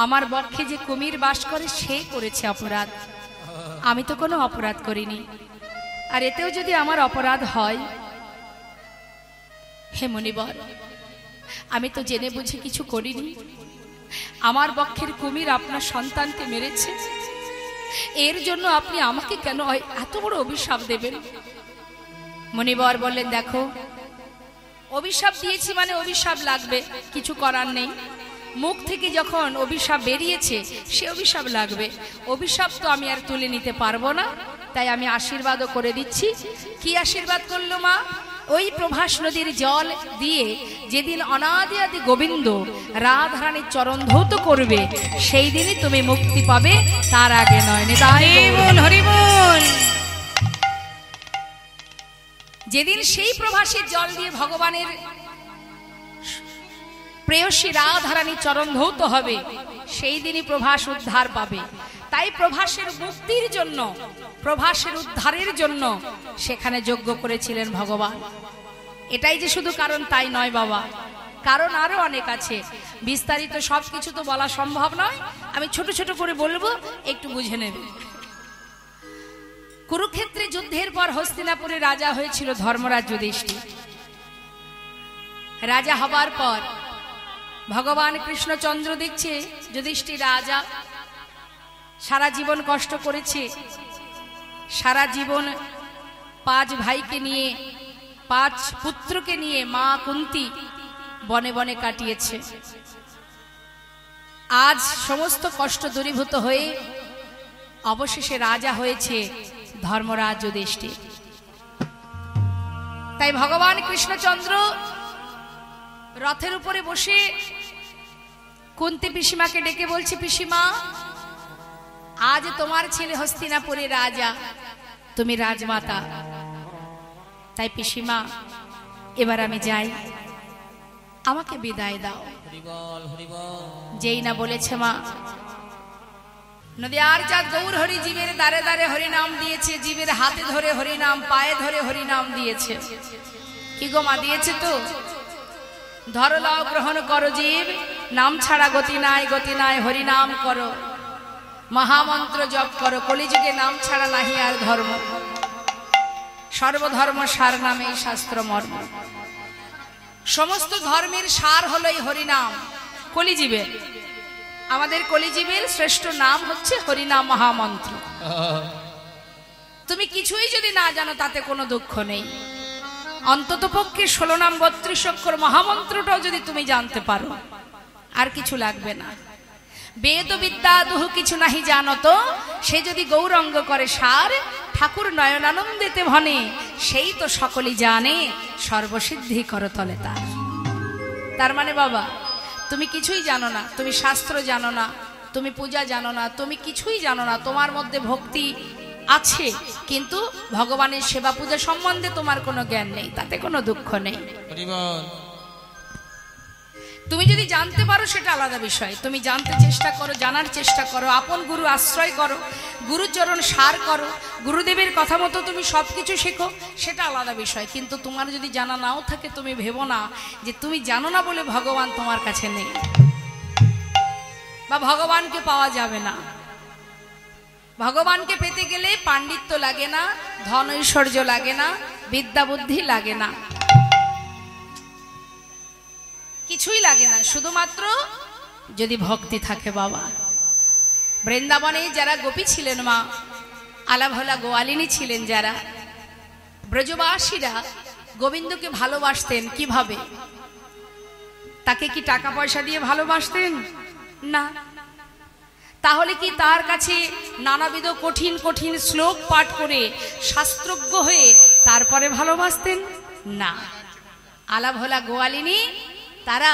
আমার বক্ষে যে কুমির বাস করে সে করেছে অপরাধ, আমি তো কোনো অপরাধ করিনি। আর এতেও যদি আমার অপরাধ হয়, হে মুনিবর, আমি তো জেনে বুঝে কিছু করিনি। আমার বক্ষের কুমির আপনার সন্তানকে মেরেছে, এর জন্য আপনি আমাকে কেন এত বড় অভিশাপ দেবেন? মুনিবর বললেন, দেখো অভিশাপ দিয়েছি মানে অভিশাপ লাগবে, কিছু করার নেই। মুখ থেকে যখন অভিশাপ বেরিয়েছে সে অভিশাপ লাগবে। অভিশাপ তো আমি আর তুলে নিতে পারবো না, তাই আমি আশীর্বাদও করে দিচ্ছি। কি আশীর্বাদ করলো মা? ওই প্রভাস নদীর জল দিয়ে যেদিন অনাদি আদি গোবিন্দ রাধারানীর চরণ ধৌত করবে, সেই দিনই তুমি মুক্তি পাবে, তার আগে নয়। হরি বল। যেদিন সেই প্রভাসের জল দিয়ে ভগবানের প্রেয়সী রাধারানীর চরণ ধৌত হবে, সেই দিনই প্রভাস উদ্ধার পাবে। তাই প্রভাসের মুক্তির জন্য, প্রভাসের উদ্ধারের জন্য সেখানে যজ্ঞ করেছিলেন ভগবান। এটাই যে শুধু কারণ তাই নয় বাবা, কারণ আরো অনেক আছে। বিস্তারিত সবকিছু তো বলা সম্ভব নয়, আমি ছোট ছোট করে বলবো, একটু বুঝে নেবে। কুরুক্ষেত্রে যুদ্ধের পর হস্তিনাপুরে রাজা হয়েছিল ধর্মরাজ যুধিষ্ঠির। রাজা হবার পর ভগবান কৃষ্ণচন্দ্র দেখছে যুধিষ্ঠির রাজা সারা জীবন কষ্ট করেছে, সারা জীবন 5 ভাইকে নিয়ে, 5 পুত্রকে নিয়ে মা কুন্তি বনে বনে কাটিয়েছে। আজ সমস্ত কষ্ট দূরীভূত হয়ে অবশেষে রাজা হয়েছে ধর্মরাজ যুধিষ্ঠির। তাই ভগবান কৃষ্ণচন্দ্র রথের উপরে বসে কুন্তি পিসিমাকে ডেকে বলছে, পিসিমা আজ তোমার ছেলে হস্তিনাপুরের রাজা, তুমি রাজমাতা, তাই পিসিমা এবার আমি যাই, আমাকে বিদায় দাও। যেই না বলেছে মা, নদিয়ার চাঁদ গৌর হরি জীবের দ্বারে দ্বারে হরিনাম দিয়েছে, জীবের হাতে ধরে হরিনাম, পায়ে ধরে হরিনাম দিয়েছে। কি গো মা, দিয়েছে তো? ধরো লও গ্রহণ করো জীব, নাম ছাড়া গতি নাই, গতি নাই হরিনাম করো, মহামন্ত্র জপ করো, কলিযুগে নাম ছাড়া নাহি আর ধর্ম, সর্বধর্ম সার নামে শাস্ত্র মর্ম। সমস্ত ধর্মের সার হলো এই হরিনাম। কলিজীবের, আমাদের কলিজীবের শ্রেষ্ঠ নাম হচ্ছে হরিনাম মহামন্ত্র। তুমি কিছুই যদি না জানো তাতে কোনো দুঃখ নেই, অন্তত পক্ষে 16 নাম 32 অক্ষর মহামন্ত্রটাও যদি তুমি জানতে পারো, আর কিছু লাগবে না। বেদ বিদ্যা দুহু কিছু নাহি জানত, সে যদি গৌরঙ্গ করে সার, ঠাকুর নয়নানন্দেতে ভনে, সেই তো সকলেই জানে, সর্বসিদ্ধি করতলে তার। তার মানে বাবা তুমি কিছুই জানো না, তুমি শাস্ত্র জানো না, তুমি পূজা জানো না, তুমি কিছুই জানো না। তোমার মধ্যে ভক্তি আছে কিন্তু ভগবানের সেবা পূজা সম্বন্ধে তোমার কোনো জ্ঞান নেই, তাতে কোনো দুঃখ নেই। তুমি যদি জানতে পারো সেটা আলাদা বিষয়, তুমি জানতে চেষ্টা করো, জানার চেষ্টা করো, আপন গুরু আশ্রয় করো, গুরুচরণ সার করো, গুরুদেবের কথা মতো তুমি সব কিছু শেখো, সেটা আলাদা বিষয়। কিন্তু তোমার যদি জানা নাও থাকে, তুমি ভেবো না যে তুমি জানো না বলে ভগবান তোমার কাছে নেই বা ভগবানকে পাওয়া যাবে না। ভগবানকে পেতে গেলে পাণ্ডিত্য লাগে না, ধন ঐশ্বর্য লাগে না, বিদ্যা বুদ্ধি লাগে না, কিছুই লাগে না, শুধুমাত্র যদি ভক্তি থাকে বাবা। বৃন্দাবনে যারা গোপী ছিলেন, মা আলাভোলা গোয়ালিনী ছিলেন, যারা ব্রজবাসীরা গোবিন্দকে ভালোবাসতেন কিভাবে? তাকে কি টাকা পয়সা দিয়ে ভালোবাসতেন? না। তাহলে কি তার কাছে নানাবিধ কঠিন কঠিন শ্লোক পাঠ করে শাস্ত্রজ্ঞ হয়ে তারপরে ভালোবাসতেন? না। আলাভোলা গোয়ালিনী তারা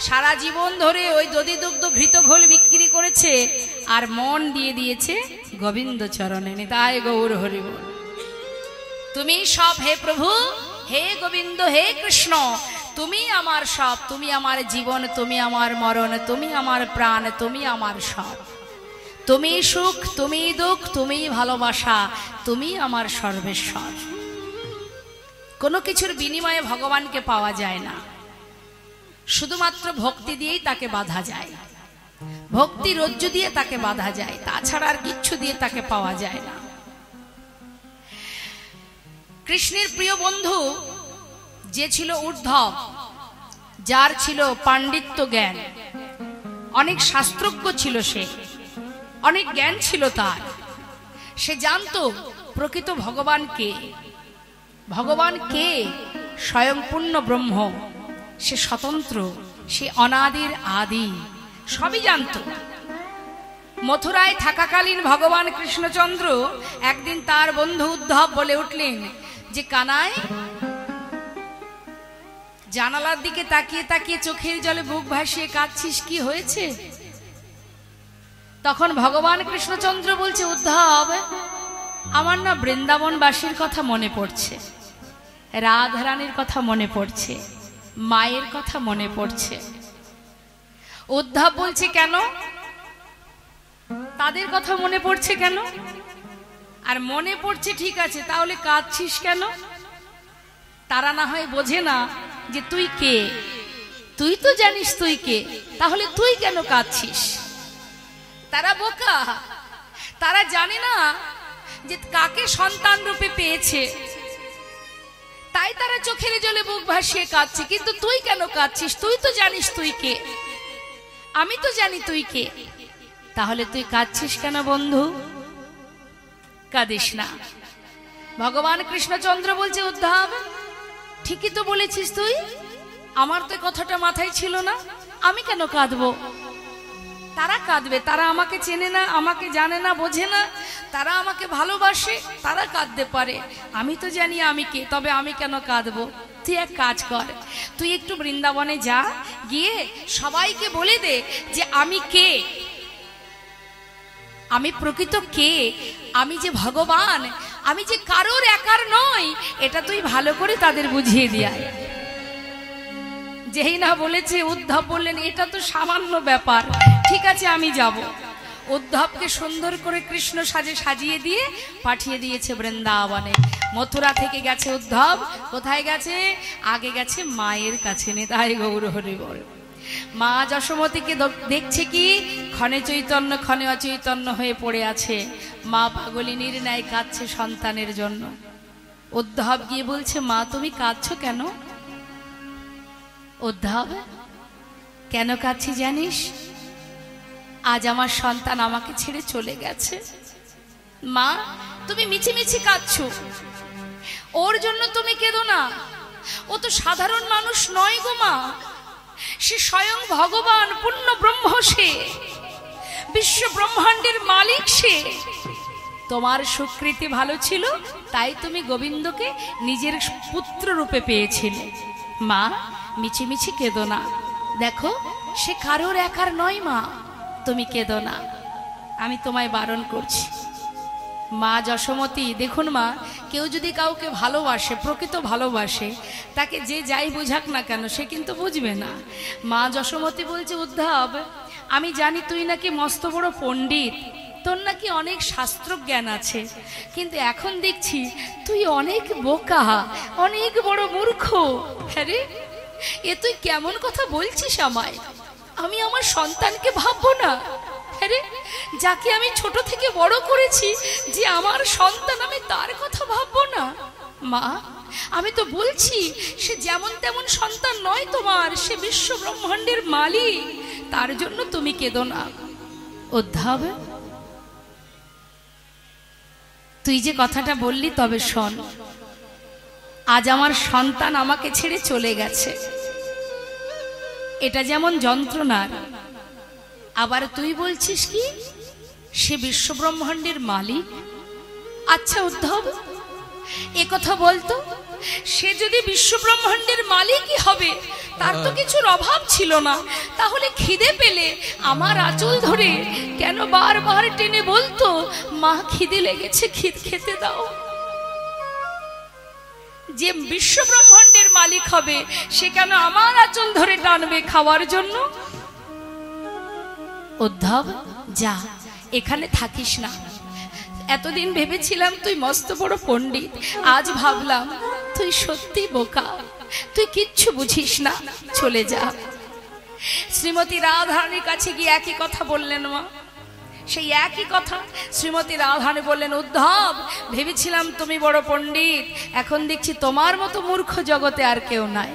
সারা জীবন ধরে ওই দধি দুগ্ধ ঘৃত ঘোল বিক্রি করেছে আর মন দিয়ে দিয়েছে গোবিন্দ চরণে। নিতাই গৌর হরি বল। তুমি সব হে প্রভু, হে গোবিন্দ, হে কৃষ্ণ, তুমি আমার সব, তুমি আমার জীবন, তুমি আমার মরণ, তুমি আমার প্রাণ, তুমি আমার সব, তুমি সুখ, তুমি দুঃখ, তুমি ভালোবাসা, তুমি আমার সর্বেশ্বর। কোনো কিছুর বিনিময়ে ভগবানকে পাওয়া যায় না, শুধুমাত্র ভক্তি দিয়েই তাকে বাঁধা যায়, ভক্তি রজ্জু দিয়ে তাকে বাঁধা যায়, তাছাড়া আর কিচ্ছু দিয়ে তাকে পাওয়া যায় না। কৃষ্ণের প্রিয় বন্ধু যে ছিল উদ্ধব, যার ছিল পাণ্ডিত্য জ্ঞান, অনেক শাস্ত্রজ্ঞ ছিল, সে অনেক জ্ঞান ছিল তার, সে জানতো প্রকৃত ভগবান কে। ভগবান কে? স্বয়ং পূর্ণ ব্রহ্ম, সে স্বতন্ত্র, সে অনাদির আদি, সবই জানত। মথুরায় থাকাকালীন ভগবান কৃষ্ণচন্দ্র একদিন তার বন্ধু উদ্ধব বলে উঠলেন যে, কানাই, জানালার দিকে তাকিয়ে তাকিয়ে চোখের জলে বুক ভাসিয়ে কাঁদছিস, কি হয়েছে? তখন ভগবান কৃষ্ণচন্দ্র বলছে, উদ্ধব, আমার না বৃন্দাবনবাসীর কথা মনে পড়ছে, রাধারানীর কথা মনে পড়ছে, মায়ের কথা মনে পড়ছে। উদ্ধব বলছে, কেন? তাদের কথা মনে পড়ছে কেন? আর মনে পড়ছে ঠিক আছে, তাহলে কাঁদছিস কেন? তারা না হয় বোঝে না যে তুই কে, তুই তো জানিস তুই কে, তাহলে তুই কেন কাঁদছিস? তারা বোকা, তারা জানে না যে কাকে সন্তান রূপে পেয়েছে, তাই তারা চোখের জলে বুক ভাসিয়ে কাঁদছে। কিন্তু তুই কেন কাঁদছিস? তুই তো জানিস তুই কে, আমি তো জানি তুই কে, তাহলে তুই কাঁদছিস কেন বন্ধু? কাঁদিস না। ভগবান কৃষ্ণচন্দ্র বলছে, উদ্ধব, ঠিকই তো বলেছিস তুই, আমার তো কথাটা মাথায় ছিল না, আমি কেন কাঁদবো? তারা কাঁদবে, তারা আমাকে চেনে না, আমাকে জানে না, বোঝে না, তারা আমাকে ভালোবাসে, তারা কাঁদতে পারে, আমি তো জানি আমি কে, তবে আমি কেন কাঁদবো? তুই এক কাজ কর, তুই একটু বৃন্দাবনে যা, গিয়ে সবাইকে বলে দে যে আমি কে, আমি প্রকৃত কে, আমি যে ভগবান, আমি যে কারোর একার নই, এটা তুই ভালো করে তাদের বুঝিয়ে দিয়ায়। যেই না বলেছে, উদ্ধব বললেন, এটা তো সামান্য ব্যাপার, ঠিক আছে আমি যাব। উদ্ধবকে সুন্দর করে কৃষ্ণ সাজে সাজিয়ে দিয়ে পাঠিয়ে দিয়েছে বৃন্দাবনে। মথুরা থেকে গেছে উদ্ধব, কোথায় গেছে? আগে গেছে মায়ের কাছে। নিতাই গৌর হরি বল। মা যশোমতীকে দেখছে কি ক্ষণে চৈতন্য ক্ষণে অচৈতন্য হয়ে পড়ে আছে, মা পাগলিনীর ন্যায় কাঁদছে সন্তানের জন্য। উদ্ধব গিয়ে বলছে, মা তুমি কাঁদছো কেন? উদ্ধব, কেন কাঁদছি জানিস? আজ আমার সন্তান আমাকে ছেড়ে চলে গেছে। মা তুমি মিছিমিছি কাঁদছো, ওর জন্য তুমি কেঁদো না, ও তো সাধারণ মানুষ নয় গো মা, সে স্বয়ং ভগবান পূর্ণ ব্রহ্ম, সে বিশ্ব ব্রহ্মাণ্ডের মালিক, সে তোমার সুকৃতি ভালো ছিল তাই তুমি গোবিন্দকে নিজের পুত্র রূপে পেয়েছিলে। মা মিছিমিছি কেঁদো না, দেখো সে কারোর একার নয় মা, তুমি কেঁদো না, আমি তোমায় বারণ করছি। মা যশোমতী, দেখুন মা, কেউ যদি কাউকে ভালোবাসে, প্রকৃত ভালোবাসে, তাকে যে যাই বোঝাক না কেন সে কিন্তু বুঝবে না। মা যশোমতী বলছে, উদ্ধব, আমি জানি তুই নাকি মস্ত বড় পণ্ডিত, তোর নাকি অনেক শাস্ত্র জ্ঞান আছে, কিন্তু এখন দেখছি তুই অনেক বোকা, অনেক বড় মূর্খ। হ্যাঁ রে, এ তুই কেমন কথা বলছিস আমায়? আমি আমার সন্তানকে ভাববো না? হ্যাঁ রে, যাকে আমি ছোট থেকে বড় করেছি, যে আমার সন্তান, আমি তার কথা ভাববো না? মা, আমি তো বলছি সে যেমন তেমন সন্তান নয় তোমার, সে বিশ্ব ব্রহ্মাণ্ডের মালিক, তার জন্য তুমি কেঁদো না। উদ্ধব, তুই যে কথাটা বললি, তবে শোন, আজ আমার সন্তান আমাকে ছেড়ে চলে গেছে, এটা যেমন যন্ত্রণার, আবার তুই বলছিস কি সে বিশ্বব্রহ্মাণ্ডের মালিক। আচ্ছা উদ্ধব, এ কথা বলতো, সে যদি বিশ্বব্রহ্মাণ্ডের মালিকই হবে, তার তো কিছুর অভাব ছিল না, তাহলে খিদে পেলে আমার আঁচল ধরে কেন বারবার টেনে বলতো, মা খিদে লেগেছে, খেতে দাও? যে বিশ্বব্রহ্মাণ্ডের মালিক হবে, সে কেন আমার আঁচল ধরে টানবে খাওয়ার জন্য? উদ্ধব, যা, এখানে থাকিস না। এতদিন ভেবেছিলাম তুই মস্ত বড় পণ্ডিত, আজ ভাবলাম তুই সত্যি বোকা, তুই কিচ্ছু বুঝিস না, চলে যা। শ্রীমতী রাধারানীর কাছে গিয়ে একই কথা বললেন মা, সেই একই কথা শ্রীমতী রাধারানী বললেন, উদ্ধব, ভেবেছিলাম তুমি বড় পণ্ডিত, এখন দেখছি তোমার মতো মূর্খ জগতে আর কেউ নাই।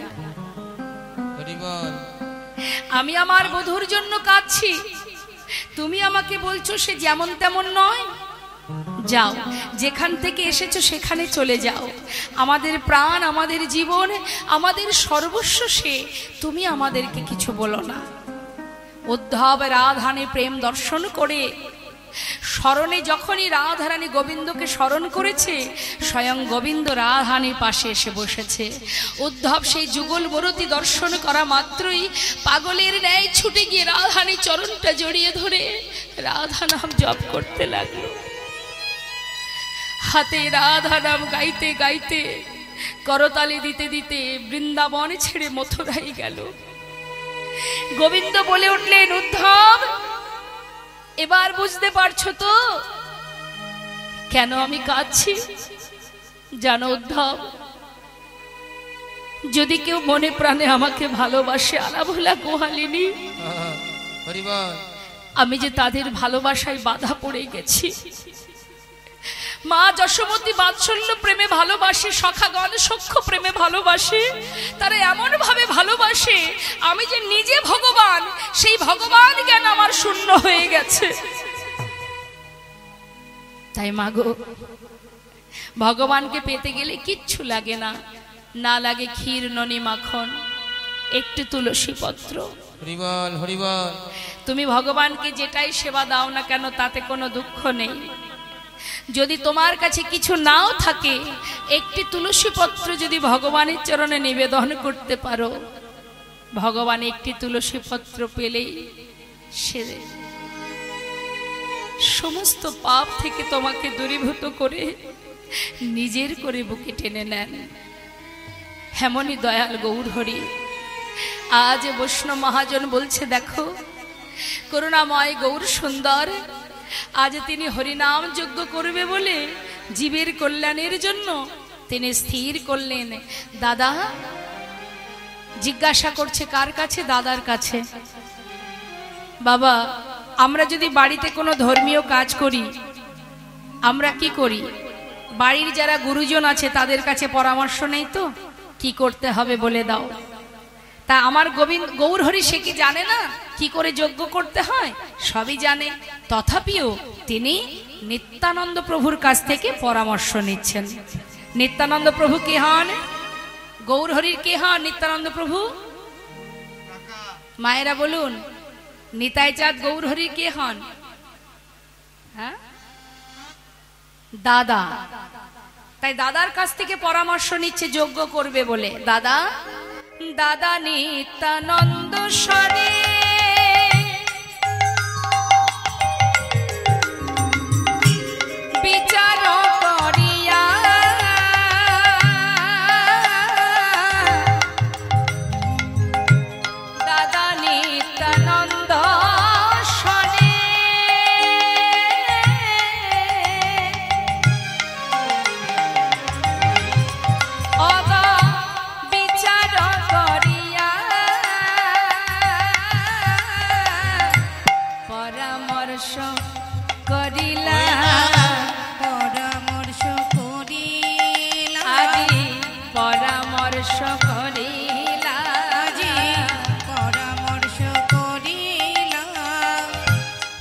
আমি আমার বধূর জন্য কাঁদছি, তুমি আমাকে বলছো সে যেমন তেমন নয়। যাও, যেখান থেকে এসেছো সেখানে চলে যাও, আমাদের প্রাণ, আমাদের জীবন, আমাদের সর্বস্ব সে, তুমি আমাদেরকে কিছু বলো না। উদ্ধব রাধারানী প্রেম দর্শন করে স্মরণে যখনই রাধারানী গোবিন্দকে স্মরণ করেছে, স্বয়ং গোবিন্দ রাধারানীর পাশে এসে বসেছে। উদ্ধব সেই যুগল মূরতি দর্শন করা মাত্রই পাগলের ন্যায় ছুটে গিয়ে রাধারানী চরণটা জড়িয়ে ধরে রাধা নাম জপ করতে লাগলো। হাতে রাধা নাম গাইতে গাইতে, করতালি দিতে দিতে বৃন্দাবন ছেড়ে মথুরাই গেল। গোবিন্দ বলে উঠলেন, উদ্ধব, এবার বুঝতে পারছো তো কেন আমি কাঁদছি? জানো উদ্ধব, যদি কেউ মনে প্রাণে আমাকে ভালোবাসে, আলাভোলা গোহালিনী, আমি যে তাদের ভালোবাসায় বাধা পড়ে গেছি। মা যশোমতী বাৎসল্য প্রেমে ভালোবাসে, সখাগণ সখ্য প্রেমে ভালোবাসে, তারা এমন ভাবে ভালোবাসে আমি যে নিজে ভগবান, সেই ভগবান জ্ঞান আমার শূন্য হয়ে গেছে। তাই মাগো, ভগবানকে পেতে গেলে কিচ্ছু লাগে না, না লাগে ক্ষীর ননি মাখন, একটু তুলসী পত্র। হরিবল হরিবল। তুমি ভগবানকে যেটাই সেবা দাও না কেন, তাতে কোনো দুঃখ নেই। যদি তোমার কাছে কিছু নাও থাকে, একটি তুলসী পত্র যদি ভগবানের চরণে নিবেদন করতে পারো, ভগবান একটি তুলসী পত্র পেলেই সে সমস্ত পাপ থেকে তোমাকে দূরীভূত করে নিজের করে বুকে টেনে নেন। হেমনি দয়াল গৌরহরি। আজ বৈষ্ণব মহাজন বলছে, দেখো করুণাময় গৌর সুন্দর, আজ তিনি হরিনাম যজ্ঞ করবে বলে জীবের কল্যাণের জন্য তিনি স্থির করলেন। দাদা জিজ্ঞাসা করছে কার কাছে? দাদার কাছে। বাবা, আমরা যদি বাড়িতে কোনো ধর্মীয় কাজ করি, আমরা কি করি? বাড়ির যারা গুরুজন আছে তাদের কাছে পরামর্শ নেই তো, কি করতে হবে বলে দাও। তা আমার গৌরহরি সে কি জানে না কি করে যজ্ঞ করতে হয়? সবই জানে, তথাপিও তিনি নিত্যানন্দ প্রভুর কাছ থেকে পরামর্শ নিচ্ছেন। নিত্যানন্দ প্রভু কে হন? গৌরহরির কে হন? নিত্যানন্দ প্রভু। মায়েরা বলুন, নিতাই চাঁদ গৌরহরির কে হন? হ্যাঁ, দাদা। তাই দাদার কাছ থেকে পরামর্শ নিচ্ছে যজ্ঞ করবে বলে। দাদা, দাদা নিত্যানন্দ স্বরে বিচার করিয়া দাদা নিত্যানন্দ স্বরে পরামর্শ করিলা পরামর্শ করিলা আজি পরামর্শ করিলা আজি পরামর্শ করিলা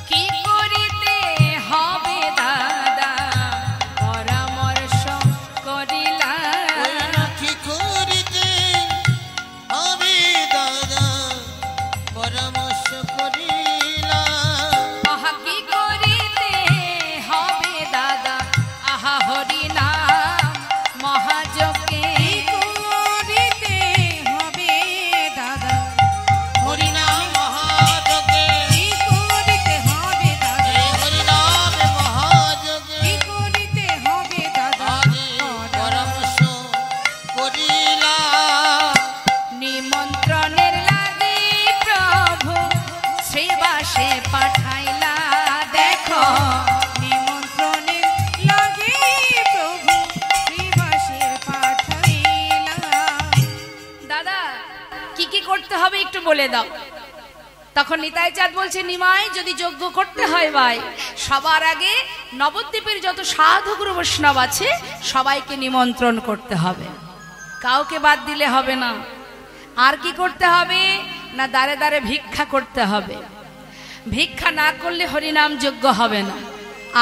কি করিতে হবে দাদা পরামর্শ করিলা কি করিতে হবে দাদা পরামর্শ করিলা আহা কি করিতে হবে দাদা আহা হরি নাম মহাযজ্ঞে করিতে হবে দাদা হরিনাম মহাযজ্ঞে কি করিতে হবে দাদা হরিনাম মহাযজ্ঞে কি করিতে হবে দাদা আজি পরামর্শ করিলা নিমন্ত্রণের লাগি প্রভু শ্রীবাসে পাঠাইলা দেখো নিমন্ত্রণের লাগে প্রভু শ্রীবাসের পাঠাইলা দাদা কি কি করতে হবে একটু বলে দাও। তখন নিতাই চাঁদ বলছে, নিমাই যদি যজ্ঞ করতে হয় ভাই, সবার আগে নবদ্বীপের যত সাধু গুরু বৈষ্ণব আছে সবাইকে নিমন্ত্রণ করতে হবে, কাউকে বাদ দিলে হবে না। আর কি করতে হবে না, দাঁড়ে দাঁড়ে ভিক্ষা করতে হবে, ভিক্ষা না করলে হরিনাম যজ্ঞ হবে না।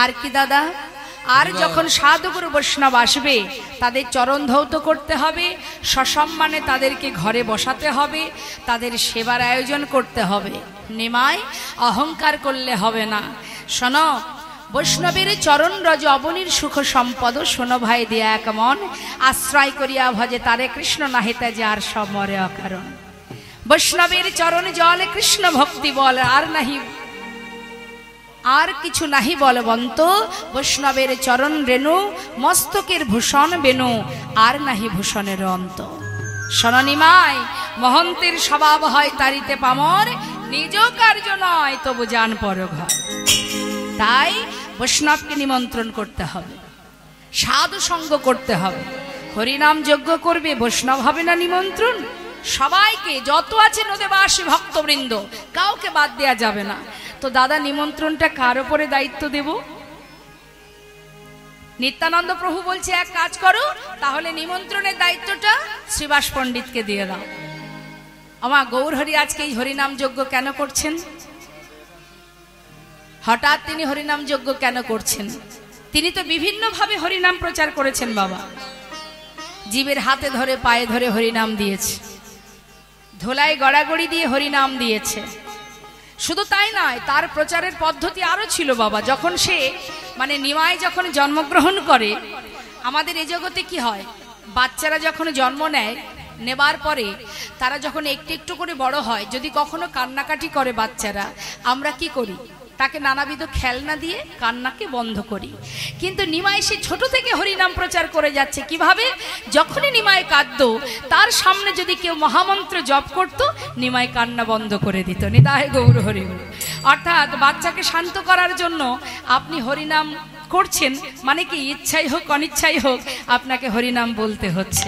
আর কি দাদা, আর যখন সাধুগুরু বৈষ্ণব আসবে তাদের চরণ ধৌত করতে হবে, সসম্মানে তাদেরকে ঘরে বসাতে হবে, তাদের সেবার আয়োজন করতে হবে। নিমাই অহংকার করলে হবে না। শোনো, বৈষ্ণবের চরণ রজ অবনীর সুখ সম্পদ, শোনো ভাই দিয়া এক মন, আশ্রয় করিয়া ভজে তারে কৃষ্ণ নাহিতে যার সব মরে অকারণ। বৈষ্ণবের চরণ জল কৃষ্ণ ভক্তি বল, আর নাহি আর কিছু নাহি বলবন্ত, বৈষ্ণবের চরণ রেণু মস্তকের ভূষণ বেনু, আর নাহি ভূষণের অন্ত। শোনিমাই মহন্তের স্বভাব হয় তারিতে পামর, নিজ কার্য নয় তবু যান পরঘর। তাই বৈষ্ণবকে নিমন্ত্রণ করতে হবে, সাধু সঙ্গ করতে হবে। হরিনাম যজ্ঞ করবে, বৈষ্ণব হবে না নিমন্ত্রণ? সবাইকে, যত আছে নদেবাসী ভক্তবৃন্দ, কাউকে বাদ দেওয়া যাবে না। তো দাদা নিমন্ত্রণটা কার উপরে দায়িত্ব দেব? নিত্যানন্দ প্রভু বলছে এক কাজ করো, তাহলে নিমন্ত্রণের দায়িত্বটা শ্রীবাস পণ্ডিতকে দিয়ে দাও। আমার গৌরহরি আজকে এই হরিনাম যজ্ঞ কেন করছেন? হঠাৎ তিনি হরিনাম যজ্ঞ কেন করছেন? তিনি তো বিভিন্নভাবে হরিনাম প্রচার করেছেন বাবা। জীবের হাতে ধরে পায়ে ধরে হরিনাম দিয়েছে, ধোলায় গড়াগড়ি দিয়ে হরিনাম দিয়েছে। শুধু তাই নয়, তার প্রচারের পদ্ধতি আরো ছিল বাবা। যখন সে নিমাই যখন জন্মগ্রহণ করে, আমাদের এই জগতে কি হয়, বাচ্চারা যখন জন্ম নেয়, নেবার পরে তারা যখন একটু একটু করে বড় হয়, যদি কখনো কান্নাকাটি করে বাচ্চারা, আমরা কি করি, তাকে নানাবিধ খেলনা দিয়ে কান্নাকে বন্ধ করি। কিন্তু নিমাই সে ছোট থেকে হরিনাম প্রচার করে যাচ্ছে। কিভাবে? যখনই নিমাই কাঁদত, তার সামনে যদি কেউ মহামন্ত্র জপ করত, নিমাই কান্না বন্ধ করে দিত। নিতাই গৌর হরি। অর্থাৎ বাচ্চাকে শান্ত করার জন্য আপনি হরিনাম করছেন, মানে কি ইচ্ছাই হোক অনিচ্ছাই হোক আপনাকে হরিনাম বলতে হচ্ছে।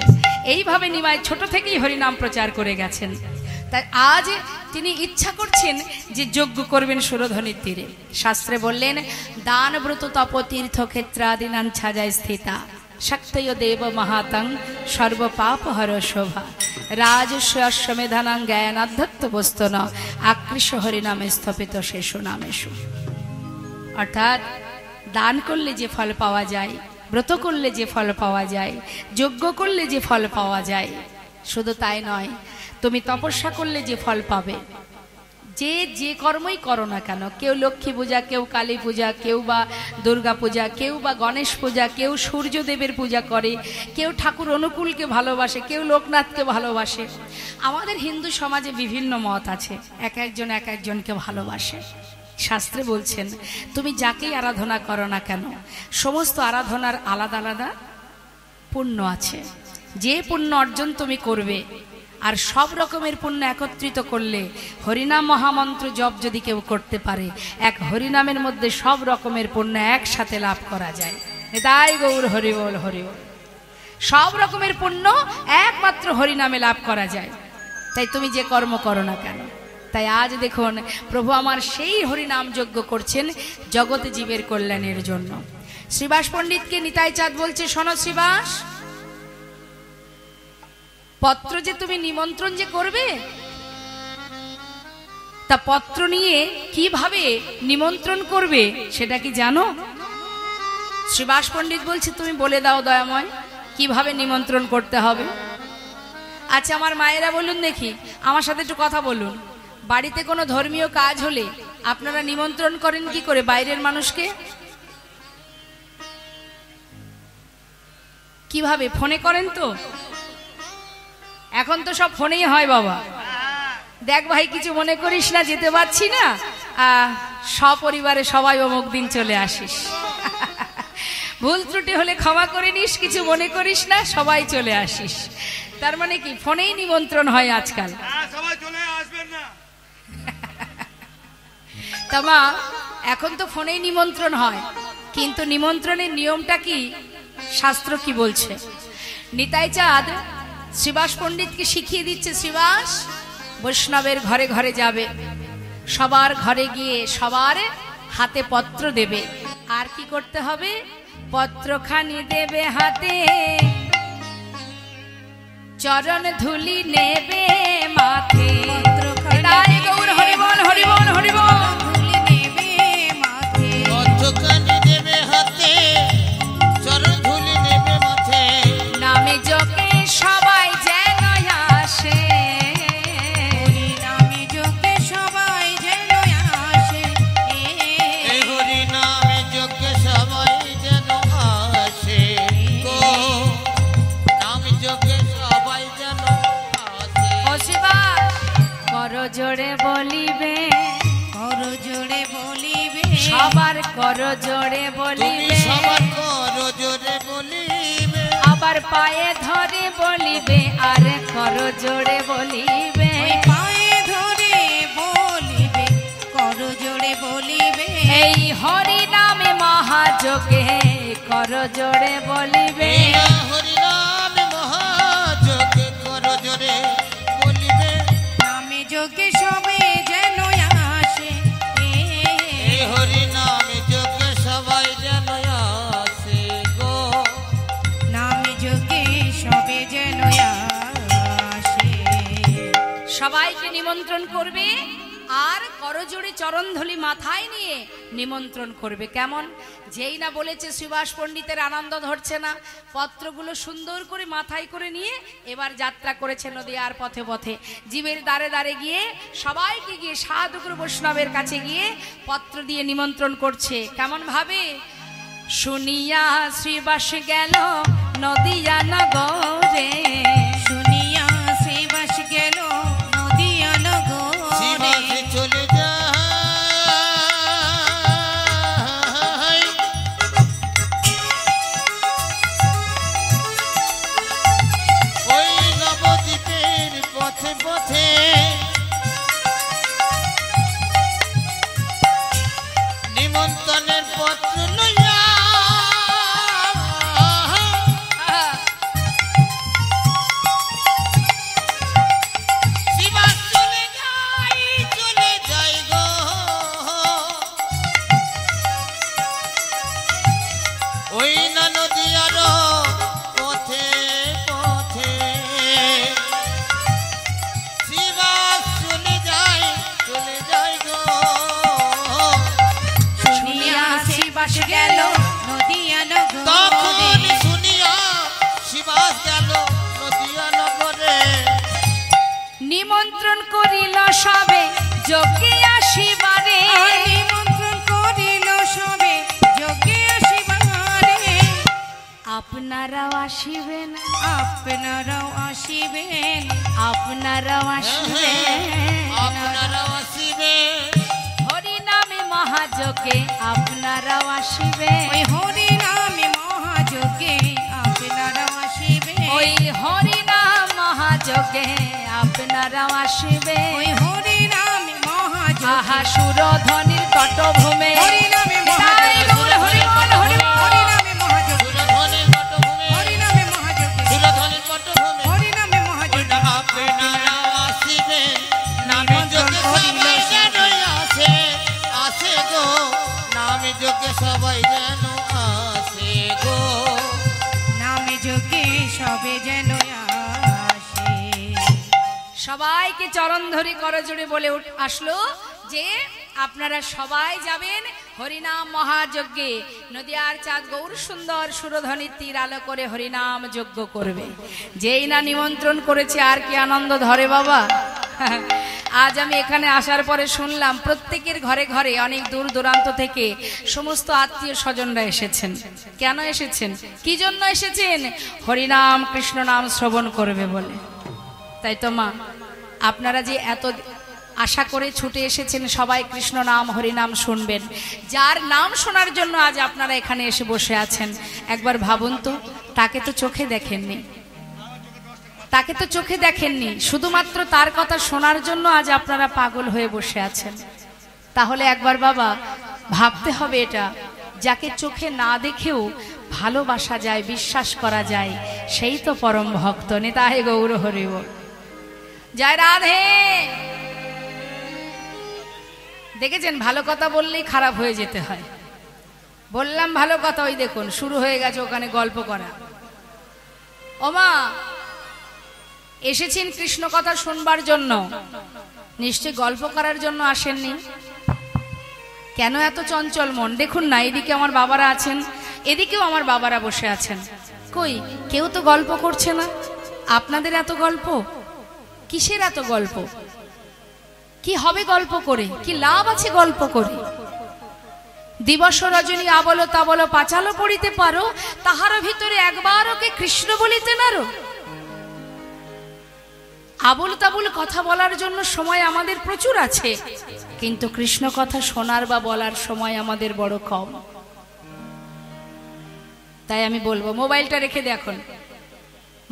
এইভাবে নিমাই ছোট থেকেই হরিনাম প্রচার করে গেছেন। তাই আজ তিনি ইচ্ছা করছেন যে যজ্ঞ করবেন সুরধনির তীরে। শাস্ত্রে বললেন, দান ব্রত তপ তীর্থ ক্ষেত্রাদিনান ছাজায় স্থিতা, শক্তয় দেব মহাতং সর্বপাপ হর শোভা, রাজস্ব অশ্বমেধানাং জ্ঞানাধ্যত্ত বস্তন, আকৃষ হরিনামে স্থপিত শেষ নামেশু। অর্থাৎ দান করলে যে ফল পাওয়া যায়, ব্রত করলে যে ফল পাওয়া যায়, যজ্ঞ করলে যে ফল পাওয়া যায়, শুধু তাই নয়, তুমি তপস্যা করলে যে ফল পাবে, যে কর্মই করো না কেন, কেউ লক্ষ্মী পূজা, কেউ কালী পূজা, কেউ বা দুর্গা পূজা, কেউ বা গণেশ পূজা, কেউ সূর্যদেবের পূজা করে, কেউ ঠাকুর অনুকূলকে ভালোবাসে, কেউ লোকনাথকে ভালোবাসে। আমাদের হিন্দু সমাজে বিভিন্ন মত আছে, এক একজনকে ভালোবাসে। শাস্ত্রে বলছেন তুমি যাকেই আরাধনা করো না কেন, সমস্ত আরাধনার আলাদা আলাদা পুণ্য আছে। যে পুণ্য অর্জন তুমি করবে, আর সব রকমের পুণ্য একত্রিত করলে, হরিনাম মহামন্ত্র জপ যদি কেউ করতে পারে, এক হরিনামের মধ্যে সব রকমের পুণ্য একসাথে লাভ করা যায়। তাই গৌর হরি বল, হরি বল। সব রকমের পুণ্য একমাত্র হরিনামে লাভ করা যায়। তাই তুমি যে কর্ম করো না কেন। তাই আজ দেখুন প্রভু আমার সেই হরিনাম যজ্ঞ করছেন জগৎ জীবের কল্যাণের জন্য। শ্রীবাস পণ্ডিতকে নিতাই চাঁদ বলছে, শোনো শ্রীবাস, পত্র যে তুমি নিমন্ত্রণ যে করবে, তা পত্র নিয়ে কিভাবে নিমন্ত্রণ করবে সেটা কি জানো? শ্রীবাস পণ্ডিত বলছে, তুমি বলে দাও দয়াময়, কিভাবে নিমন্ত্রণ করতে হবে। আচ্ছা আমার মায়েরা বলুন দেখি, আমার সাথে একটু কথা বলুন, বাড়িতে কোনো ধর্মীয় কাজ হলে আপনারা নিমন্ত্রণ করেন কি করে বাইরের মানুষকে? কিভাবে? ফোনে করেন তো? এখন তো সব ফোনেই হয় বাবা। দেখ ভাই কিছু মনে করিস না, যেতে পারছি না, সপরিবারে সবাই অমুক দিন চলে আসিস। ভুল ত্রুটি হলে ক্ষমা করে নিস, কিছু মনে করিস না, সবাই চলে আসিস। তার মানে কি ফোনেই নিমন্ত্রণ হয় আজকাল। সবাই চলে আসবেন না। তা মা, এখন তো ফোনেই নিমন্ত্রণ হয়, কিন্তু নিমন্ত্রণের নিয়মটা কি, শাস্ত্র কি বলছে? নিতাই চাঁদ শ্রীবাস পণ্ডিতকে শিখিয়ে দিচ্ছে, শ্রীবাস বৈষ্ণবের ঘরে ঘরে যাবে, সবার ঘরে গিয়ে সবার হাতে পত্র দেবে। আর কি করতে হবে? পত্রখানি দেবে হাতে, চরণ ধুলি নেবে মাথে। তাই গৌর হরি বল, হরি বল, হরি বল। পত্রখানি দেবে হাতে, চরণ ধুলি নেবে মাথে। নামে যোগে সবাই যেন আসে, নামে যোগে সবাই যেন আসে, এই হরি নামে যজ্ঞে সবাই যেন আসে গো, নামে যজ্ঞে সবাই যেন আসে। ও শিবাস কর জোড়ে বলিবে, কর জোড়ে বলিবে, সবার কর জোড়ে তুমি বলিবে, সবার করো জোরে বলিবে, আবার পায়ে ধরে বলিবে, আর কর জোড়ে বলিবে। ওই পায়ে ধরে বলিবে, কর জোড়ে বলিবে, এই হরি নামে মহাযোগে কর জোড়ে বলিবে। এই হরি নামে মহাযজ্ঞে করো জোরে বলিবে, নামে যোগে সবে যেন আসে, এই হরি নামে যজ্ঞে সবাই যেন আসে গো, নামে যোগে সবে যেন আসে। সবাইকে নিমন্ত্রণ করবে, আর করজোড়ে চরণধুলি মাথায় নিয়ে নিমন্ত্রণ করবে। কেমন? যেই না বলেছে শ্রীবাস পণ্ডিতের আনন্দ ধরছে না, পত্রগুলো সুন্দর করে মাথায় করে নিয়ে এবার যাত্রা করেছে নদীয়ার পথে পথে, জীবের দ্বারে দ্বারে গিয়ে সবাইকে গিয়ে সাধুগুরু বৈষ্ণবের কাছে গিয়ে পত্র দিয়ে নিমন্ত্রণ করছে। কেমন ভাবে? শুনিয়া শ্রীবাস গেল নদীয়া নগরে, শুনিয়া শ্রীবাস গেল নদিয়া নগরে, শিবাসে চলে যায়, ওই নবদ্বীপের পথে পথে, নিমন্ত্রণের পত্র লইয়া শিবাস চলে যাই গো, ওই না নদীয়ার পথে পথে, শিবাস চলে যাই গো, শুনিয়া শ্রীবাস গেল নদিয়া তখন নগরে, শুনিয়া শিবাস গেল নদীয়া নগরে, নিমন্ত্রণ করিল সবে যোগে আসিবারে নিমন্ত্রণ করিল সবে যোগে আসিবারে আপনারাও আসিবেন আপনারাও আসিবেন আপনারাও আসিবেন আপনারাও আসিবেন হরি নামে মহাযোগে আপনারাও আসিবেন ওই হরি নামে মহাযোগে আপনারাও আসিবেন ওই হরি নাম মহাযোগে আপনারাও আসিবেন ওই হরি নামে মহাযোগে আহা সুরধ্বনির তটভূমে হরি নামে তাই গৌর হরি বল, হরি বল। হরি নামে মহাযোগে সুরধ্বনির পটভূমে হরি নামে মহাযোগে সুরধ্বনির পটভূমে হরি নামে মহাযোগে আপনারাও আসিবেন নামে যোগে সবাই যেন আসে আসে গো নামে যোগে সবাই যেন আসে গো নামে যোগে সবে যেন আসে সবাইকে চরণ ধরি করজোড়ে বলে আসলো যে আপনারা সবাই যাবেন হরিনাম মহাযজ্ঞে। নদিয়ার চাঁদ গৌর সুন্দর সুরধ্বনির তীর আলো করে হরিনাম যজ্ঞ করবে। যেই না নিমন্ত্রণ করেছে আর কি আনন্দ ধরে বাবা। আজ আমি এখানে আসার পরে শুনলাম প্রত্যেকের ঘরে ঘরে অনেক দূর দূরান্ত থেকে সমস্ত আত্মীয় স্বজনরা এসেছেন। কেন এসেছেন, কি জন্য এসেছেন? হরিনাম কৃষ্ণ নাম শ্রবণ করবে বলে। তাই তো মা, আপনারা যে এত আশা করে ছুটে এসেছেন সবাই কৃষ্ণ নাম হরিনাম শুনবেন, যার নাম শোনার জন্য আজ আপনারা এখানে এসে বসে আছেন, একবার ভাবুন তো, তাকে তো চোখে দেখেননি, তাকে তো চোখে দেখেননি, শুধুমাত্র তার কথা শোনার জন্য আজ আপনারা পাগল হয়ে বসে আছেন। তাহলে একবার বাবা ভাবতে হবে, এটা যাকে চোখে না দেখেও ভালোবাসা যায়, বিশ্বাস করা যায়, সেই তো পরম ভক্ত। নিতাই গৌর হরি বল। জয় রাধে। দেখেছেন, ভালো কথা বললেই খারাপ হয়ে যেতে হয়। বললাম ভালো কথা, ওই দেখুন শুরু হয়ে গেছে ওখানে গল্প করা। ওমা, এসেছেন কৃষ্ণ কথা শুনবার জন্য, নিশ্চয় গল্প করার জন্য আসেননি। কেন এত চঞ্চল মন? দেখুন না, এদিকে আমার বাবারা আছেন, এদিকেও আমার বাবারা বসে আছেন, কই কেউ তো গল্প করছে না। আপনাদের এত গল্প কিসের? এত গল্প কি হবে গল্প করে? কি লাভ আছে গল্প করে? দিবস রজনী আবল তাবল পাঁচালো পড়িতে পারো, তাহার ভিতরে একবার ওকে কৃষ্ণ বলিতে নারো। আবল তাবল কথা বলার জন্য সময় আমাদের প্রচুর আছে, কিন্তু কৃষ্ণ কথা শোনার বা বলার সময় আমাদের বড় কম। তাই আমি বলবো, মোবাইলটা রেখে দেখুন,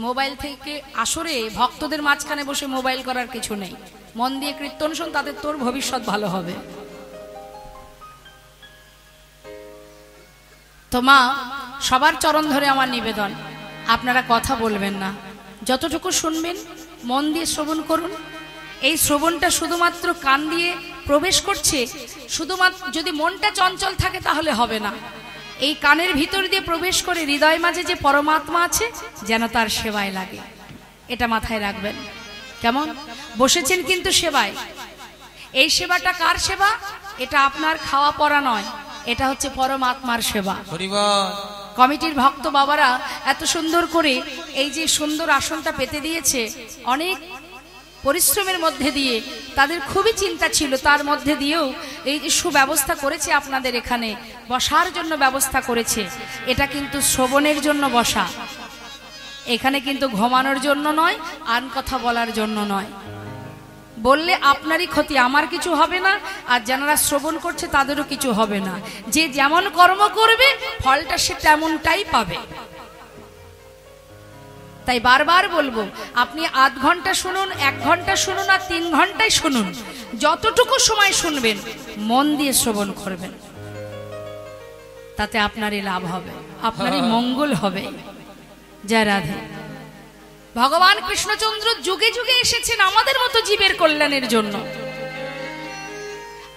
মোবাইল থেকে আসরে ভক্তদের মাঝখানে বসে মোবাইল করার কিছু নেই। মন দিয়ে কীর্তন শোন, তাতে তোর ভবিষ্যৎ ভালো হবে। তো মা, সবার চরণ ধরে আমার নিবেদন, আপনারা কথা বলবেন না, যতটুকু শুনবেন মন দিয়ে শ্রবণ করুন। এই শ্রবণটা শুধুমাত্র কান দিয়ে প্রবেশ করছে, শুধুমাত্র যদি মনটা চঞ্চল থাকে তাহলে হবে না। এই কানের ভিতর দিয়ে প্রবেশ করে হৃদয় মাঝে যে পরমাত্মা আছে, যেন তার সেবায় লাগে, এটা মাথায় রাখবেন। কেমন বসেছেন কিন্তু সেবায়। এই সেবাটা কার সেবা? এটা আপনার খাওয়া পড়া নয়, এটা হচ্ছে পরমাত্মার সেবা। কমিটির ভক্ত বাবারা এত সুন্দর করে এই যে সুন্দর আসনটা পেতে দিয়েছে, অনেক পরিশ্রমের মধ্যে দিয়ে, তাদের খুবই চিন্তা ছিল, তার মধ্যে দিয়েও এই যে সুব্যবস্থা করেছে আপনাদের এখানে বসার জন্য ব্যবস্থা করেছে। এটা কিন্তু শ্রবণের জন্য বসা, এখানে কিন্তু ঘুমানোর জন্য নয়, আন কথা বলার জন্য নয়। বললে আপনারই ক্ষতি, আমার কিছু হবে না, আর যারা শ্রবণ করছে তাদেরও কিছু হবে না। যে যেমন কর্ম করবে ফলটা সে তেমনটাই পাবে। তাই বারবার বলবো, আপনি আধ ঘন্টা শুনুন, 1 ঘন্টা শুনুন, আর 3 ঘন্টায় শুনুন, যতটুকু সময় শুনবেন মন দিয়ে শ্রবণ করবেন, তাতে আপনারই লাভ হবে, আপনারই মঙ্গল হবে। জয় রাধে। ভগবান কৃষ্ণচন্দ্র যুগে যুগে এসেছেন আমাদের মতো জীবের কল্যাণের জন্য,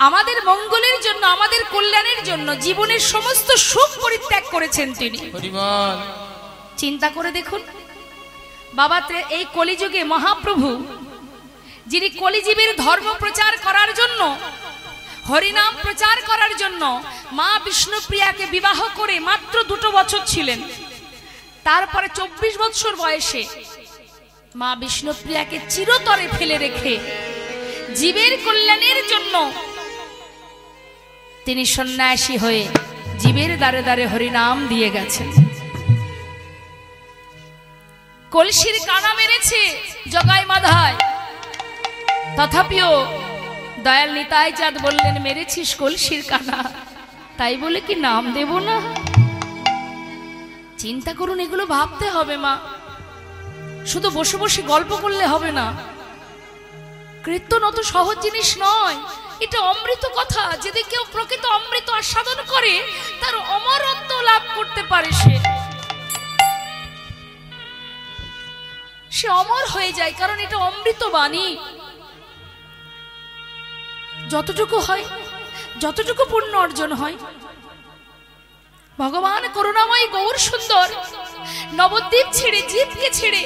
আমাদের মঙ্গলের জন্য, আমাদের কল্যাণের জন্য। জীবনের সমস্ত সুখ পরিত্যাগ করেছেন তিনি। চিন্তা করে দেখুন বাবা, এই কলিযুগে মহাপ্রভু যিনি কলিজীবের ধর্ম প্রচার করার জন্য, হরিনাম প্রচার করার জন্য মা বিষ্ণুপ্রিয়াকে বিবাহ করে মাত্র 2 বছর ছিলেন। তারপরে 24 বছর বয়সে মা বিষ্ণুপ্রিয়াকে চিরতরে ফেলে রেখে জীবের কল্যাণের জন্য তিনি সন্ন্যাসী হয়ে জীবের দ্বারে দ্বারে হরিনাম দিয়ে গেছেন। কলসির কানা মেরেছে জগাই মাধায়, তথাপিও দয়াল নিতাই চাঁদ বললেন, মেরেছিস কলসির কানা, তাই বলে কি নাম দেব না? চিন্তা করুন, এগুলো ভাবতে হবে মা, শুধু বসে বসে গল্প করলে হবে না। কীর্তন অত সহজ জিনিস নয়, এটা অমৃত কথা। যদি কেউ প্রকৃত অমৃত আস্বাদন করে তার অমরত্ব লাভ করতে পারে, সে অমর হয়ে যায়, কারণ এটা অমৃত বাণী। যতটুকু হয়, যতটুকু পুণ্য অর্জন হয়, ভগবান করুণাময় গৌর সুন্দর নবদ্বীপ ছেড়ে, জীবকে ছেড়ে,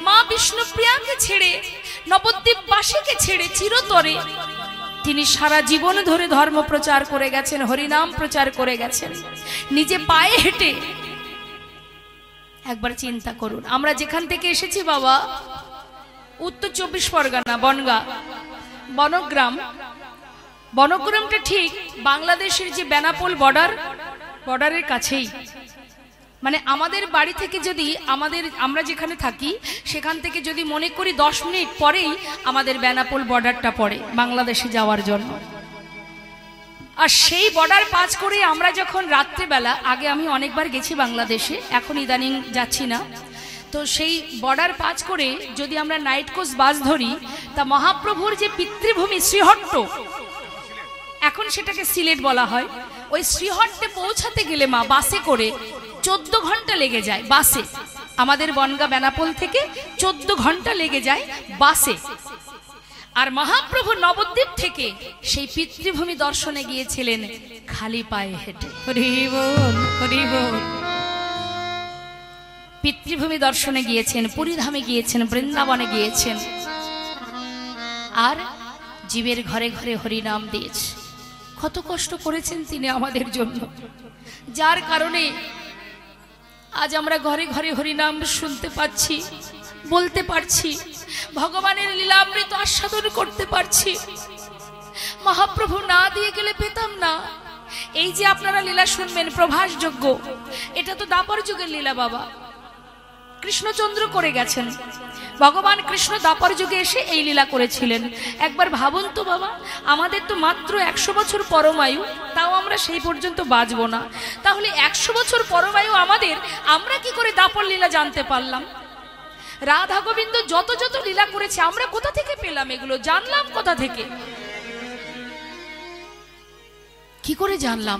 মা বিষ্ণুপ্রিয়াকে ছেড়ে, নবদ্বীপবাসীকে ছেড়ে চিরতরে তিনি সারা জীবন ধরে ধর্ম প্রচার করে গেছেন, হরিনাম প্রচার করে গেছেন নিজে পায়ে হেঁটে। একবার চিন্তা করুন, আমরা যেখান থেকে এসেছি বাবা, উত্তর 24 পরগনা, বনগাঁ, বনগ্রাম। বনগ্রামটা ঠিক বাংলাদেশের যে বেনাপোল বর্ডারের কাছেই। মানে আমাদের বাড়ি থেকে যদি আমরা যেখানে থাকি সেখান থেকে যদি মনে করি 10 মিনিট পরেই আমাদের বেনাপোল বর্ডারটা পড়ে বাংলাদেশে যাওয়ার জন্য। আর সেই বর্ডার পাস করে আমরা যখন রাত্রেবেলা, আগে আমি অনেকবার গেছি বাংলাদেশে, এখন ইদানিং যাচ্ছি না, তো সেই বর্ডার পাস করে যদি আমরা নাইট কোচ বাস ধরি, তা মহাপ্রভুর যে পিতৃভূমি শ্রীহট্ট, এখন সেটাকে সিলেট বলা হয়, ওই শ্রীহট্টে পৌঁছাতে গেলে মা বাসে করে 14 ঘন্টা লেগে যায়। বাসে আমাদের বনগাঁ বেনাপোল থেকে 14 ঘন্টা লেগে যায় বাসে। আর মহাপ্রভু নবদ্বীপ থেকে সেই পিতৃভূমি দর্শনে গিয়েছিলেন খালি পায়ে হেঁটে। হরি বল, হরি বল। পিতৃভূমি দর্শনে গিয়েছেন, পুরীধামে গিয়েছেন, বৃন্দাবনে গিয়েছেন, আর জীবের ঘরে ঘরে হরিনাম দিয়েছে। কত কষ্ট করেছেন তিনি আমাদের জন্য, যার কারণে আজ আমরা ঘরে ঘরে হরিনাম শুনতে পাচ্ছি, বলতে পারছি, ভগবানের লীলামৃত আস্বাদন করতে পারছি। মহাপ্রভু না দিয়ে গেলে পেতাম না। এই যে আপনারা লীলা শুনবেন প্রভাস যজ্ঞ, এটা তো দ্বাপর যুগের লীলা বাবা, কৃষ্ণচন্দ্র করে গেছেন। ভগবান কৃষ্ণ দ্বাপর যুগে এসে এই লীলা করেছিলেন। একবার ভাবুন তো বাবা, আমাদের তো মাত্র 100 বছর পরমায়ু, তাও আমরা সেই পর্যন্ত বাঁচবো না। তাহলে 100 বছর পরমায়ু আমাদের, আমরা কি করে দ্বাপর লীলা জানতে পারলাম? রাধা গোবিন্দ যত যত লীলা করেছে আমরা কোথা থেকে পেলাম? এগুলো জানলাম কোথা থেকে? কি করে জানলাম?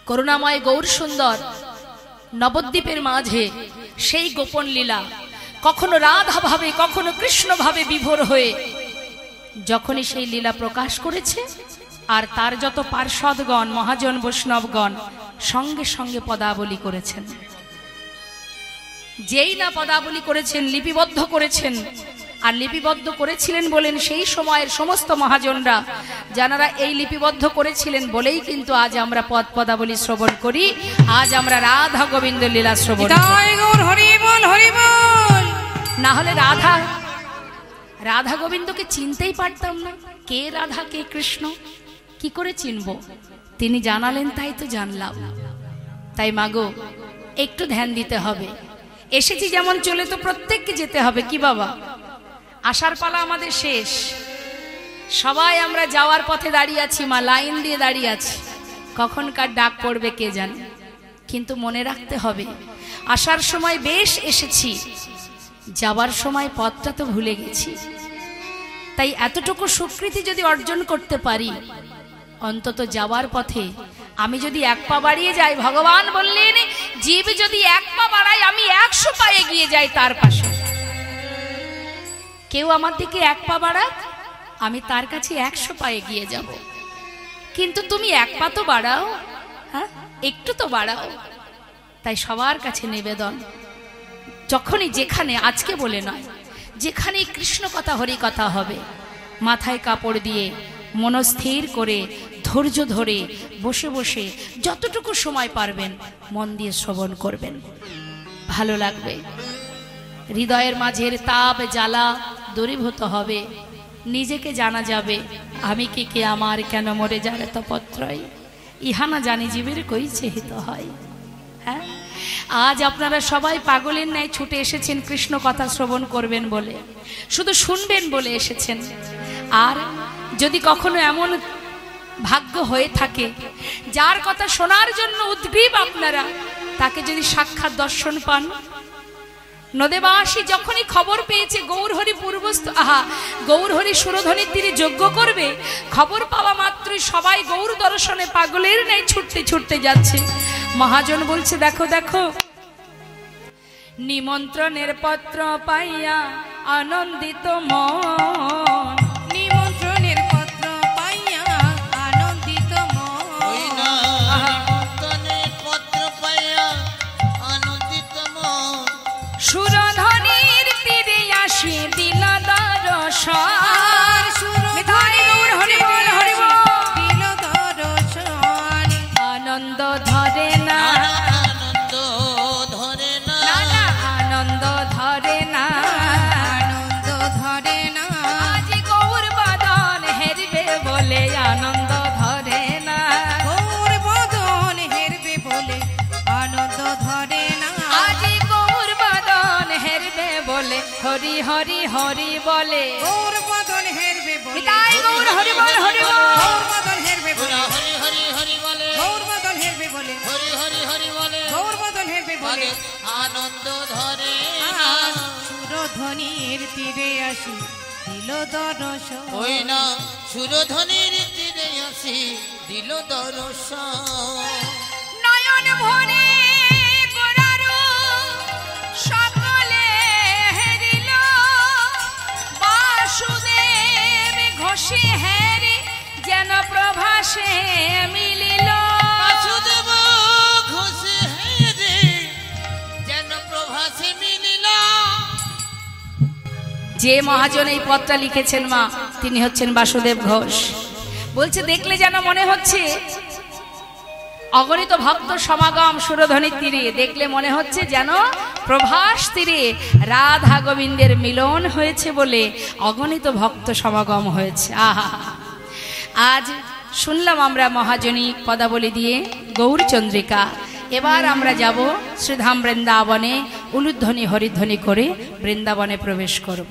করুণাময় গৌর সুন্দর নবদ্বীপের মাঝে সেই গোপন লীলা, কখনো রাধা ভাবে কখনো কৃষ্ণ ভাবে বিভোর হয়ে যখনই সেই লীলা প্রকাশ করেছে, আর তার যত পার্ষদগণ মহাজন বৈষ্ণবগণ সঙ্গে সঙ্গে পদাবলী করেছেন। যেই না পদাবলী করেছেন, লিপিবদ্ধ করেছেন, আর লিপিবদ্ধ করেছিলেন বলেন সেই সময়ের সমস্ত মহাজনরা, যারা এই লিপিবদ্ধ করেছিলেন বলেই কিন্তু আজ আমরা পদাবলী শ্রবণ করি, আজ আমরা রাধা গোবিন্দ লীলা শ্রবণ করি। হরি বল, হরি বল। না হলে রাধা গোবিন্দকে চিনতেই পারতাম না। কে রাধা কে কৃষ্ণ কি করে চিনব? তিনি জানালেন তাই তো জানলাম। তাই মাগো একটু ধ্যান দিতে হবে। এসেছি যেমন চলে তো প্রত্যেককে যেতে হবে। কি বাবা, আসার পালা আমাদের শেষ। সবাই আমরা যাওয়ার পথে দাঁড়িয়ে আছি মা, লাইন দিয়ে দাঁড়িয়ে আছি, কখনকার ডাক পড়বে কে জানে। কিন্তু মনে রাখতে হবে, আসার সময় বেশ এসেছি, যাবার সময় পথটা তো ভুলে গেছি। তাই এতটুকু স্বীকৃতি যদি অর্জন করতে পারি, অন্তত যাওয়ার পথে আমি যদি 1 পা বাড়িয়ে যাই, ভগবান বললেন জীব যদি 1 পা বাড়ায় আমি 100 পা এগিয়ে যাই তার পাশে। কেউ আমার দিকে 1 পা বাড়াক, আমি তার কাছে 100 পা এগিয়ে যাব। কিন্তু তুমি 1 পা তো বাড়াও, হ্যাঁ একটু তো বাড়াও। তাই সবার কাছে নিবেদন, যখনই যেখানে, আজকে বলে নয়, যেখানে কৃষ্ণ কথা হরি কথা হবে, মাথায় কাপড় দিয়ে মনস্থির করে ধৈর্য ধরে বসে বসে যতটুকু সময় পারবেন মন দিয়ে শ্রবণ করবেন, ভালো লাগবে। হৃদয়ের মাঝের তাপ জ্বালা দূরীভূত হবে। নিজেকে জানা যাবে, আমি কে আমার কেন মরে যাবে তপত্রয়, ইহা না জানি জীবের কই চেহিত হয়। হ্যাঁ, আজ আপনারা সবাই পাগলের ন্যায় ছুটে এসেছেন কৃষ্ণ কথা শ্রবণ করবেন বলে, শুধু শুনবেন বলে এসেছেন। আর যদি কখনো এমন ভাগ্য হয়ে থাকে যার কথা শোনার জন্য উদ্গ্রীব আপনারা, তাকে যদি সাক্ষাৎ দর্শন পান, নদেবাসী যখনই খবর পেয়েছে গৌরহরি পূর্বস্থ গৌরহরি সুরধ্বনির তীরে যজ্ঞ করবে, খবর পাওয়া মাত্রই সবাই গৌর দর্শনে পাগলের ন্যায় ছুটতে ছুটতে যাচ্ছে। মহাজন বলছে, দেখো দেখো, নিমন্ত্রণের পত্র পাইয়া আনন্দিত মন, নিমন্ত্রণের পত্র পাইয়া আনন্দিত ওই মন, না নিমন্ত্রণের পত্র পাইয়া আনন্দিত মন, সুরধ্বনির তীরে আসি দিল দর্শন। সুরধ্বনি গৌর হরি বল হরি বল, দিল দর্শন। আনন্দ ধরে না, আনন্দ ধরে না, আনন্দ ধরে না, আনন্দ ধরে না, আজ গৌর বদন হেরবে বলে আনন্দ ধরে না, গৌর বদন হেরবে বলে আনন্দ ধরে না, আজ গৌর বদন হেরবে বলে হরি হরি হরি বলে। গৌর বদন হেরবে বলে, তাই গৌর হরি বল হরি বল, গৌর বদন হেরবে বলে, হরি হরি হরি বলে, গৌর বদন হেরবে বলে, হরি হরি হরি বলে, গৌর বদন হেরবে বলে। আনন্দ ধরে না। সুরধ্বনির তীরে আসি দিল দর্শন, ওই না সুরধ্বনির তীরে আসি দিল দর্শন। নয়ন ভরে পরারো সকলে হেরিল, বাসুদেব ঘোষে হেরি যেন প্রভাসে মিলিল, বাসুদেব ঘোষে হেরে যেন প্রভাসে মিলিল। যে মহাজন এই পত্রটা লিখেছেন মা, তিনি হচ্ছেন বাসুদেব ঘোষ। বলছে, দেখলে যেন মনে হচ্ছে অগণিত ভক্ত সমাগম সুরধ্বনির তীরে, দেখলে মনে হচ্ছে যেন প্রভাস তীরে রাধা গোবিন্দের মিলন হয়েছে বলে অগণিত ভক্ত সমাগম হয়েছে। আহা, আজ শুনলাম আমরা মহাজনী পদাবলী দিয়ে গৌরচন্দ্রিকা। এবার আমরা যাব শ্রীধাম বৃন্দাবনে, উলুধ্বনি হরিধ্বনি করে বৃন্দাবনে প্রবেশ করব।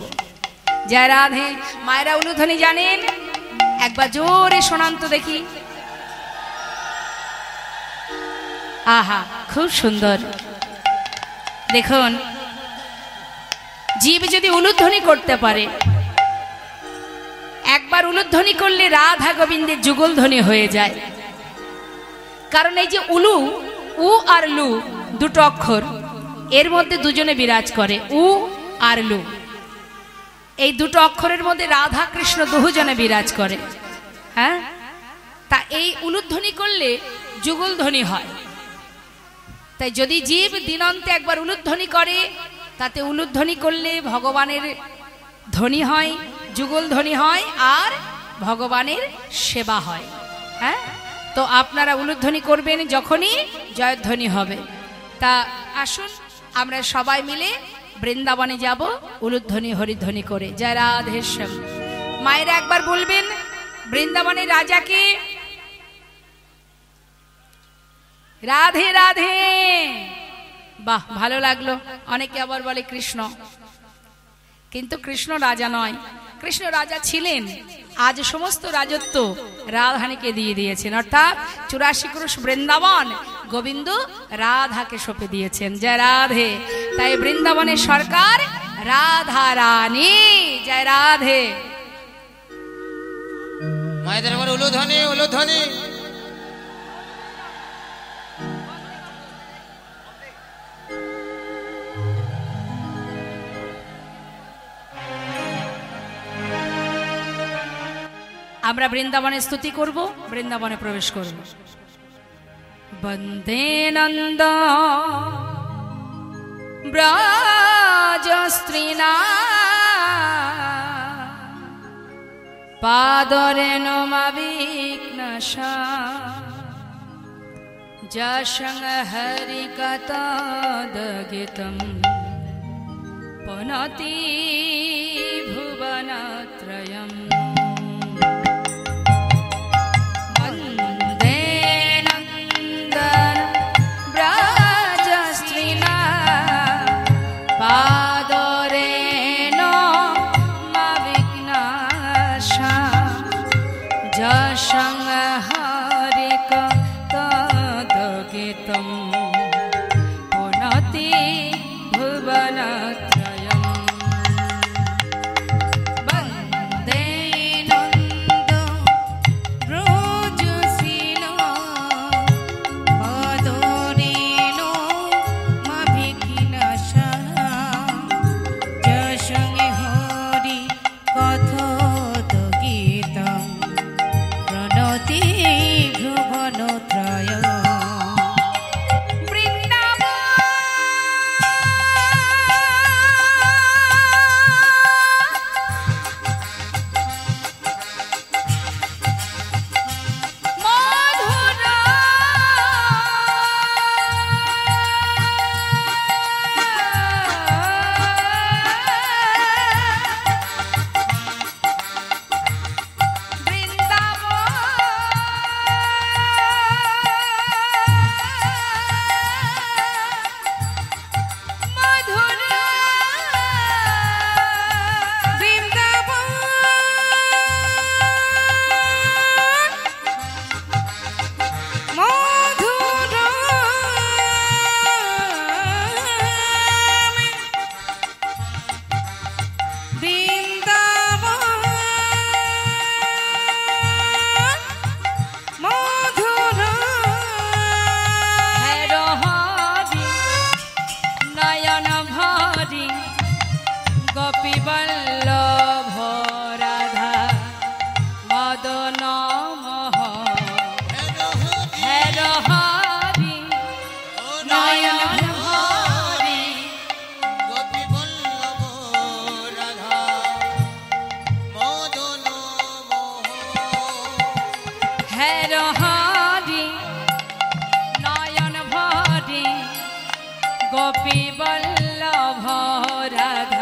জয় রাধে। মায়েরা উলুধ্বনি জানেন? একবার জোরে শোনান তো দেখি। আহা, খুব সুন্দর। দেখুন, জীব যদি উলুধ্বনি করতে পারে, একবার উলুধ্বনি করলে রাধা গোবিন্দের যুগল ধ্বনি হয়ে যায়। কারণ এই যে উলু, উ আর লু দুটো অক্ষর, এর মধ্যে দুজনে বিরাজ করে, উ আর লু। এই দুটো অক্ষরের মধ্যে রাধা কৃষ্ণ দুজনে বিরাজ করে। হ্যাঁ, তা এই উলুধ্বনি করলে যুগল ধ্বনি হয়। তাই যদি জীব দিনান্তে একবার উলুধ্বনি করে, তাতে উলুধ্বনি করলে ভগবানের ধ্বনি হয়, যুগল ধ্বনি হয়, আর ভগবানের সেবা হয়। হ্যাঁ, তো আপনারা উলুধ্বনি করবেন যখনই জয়ধ্বনি হবে। তা আসুন আমরা সবাই মিলে বৃন্দাবনে যাব উলুধ্বনি হরিধ্বনি করে। জয় রাধেশ্যাম। মায়েরা একবার বলবেন বৃন্দাবনের রাজাকে রাধে রাধে। বাহ, ভালো লাগলো। অনেকে আবার বলে কৃষ্ণ, কিন্তু কৃষ্ণ রাজা নয়। কৃষ্ণ রাজা ছিলেন, আজ সমস্ত রাজত্ব রাধাকে দিয়ে দিয়েছেন, অর্থাৎ 84 ক্রোশ বৃন্দাবন গোবিন্দ রাধাকে সঁপে দিয়েছেন। জয় রাধে। তাই বৃন্দাবনের সরকার রাধা রানী। জয় রাধে। মায়েদের আবার উলুধ্বনি উলুধ্বনি। আমরা বৃন্দাবনে স্তুতি করব, বৃন্দাবনে প্রবেশ করব। বন্দে নন্দ ব্রজ স্ত্রীনা পাদরে নমাবিঘ্নশা যশং হরি কতদগিতম পুনতি ভুবনত্রয়ম। গোপী বল্লভ রাধা মদন মোহ হের হরি নয়ন হরি গোপী বল্লভ রাধা মদন মোহ হের হরি নয়ন ভরি গোপী বল্লভ রাধা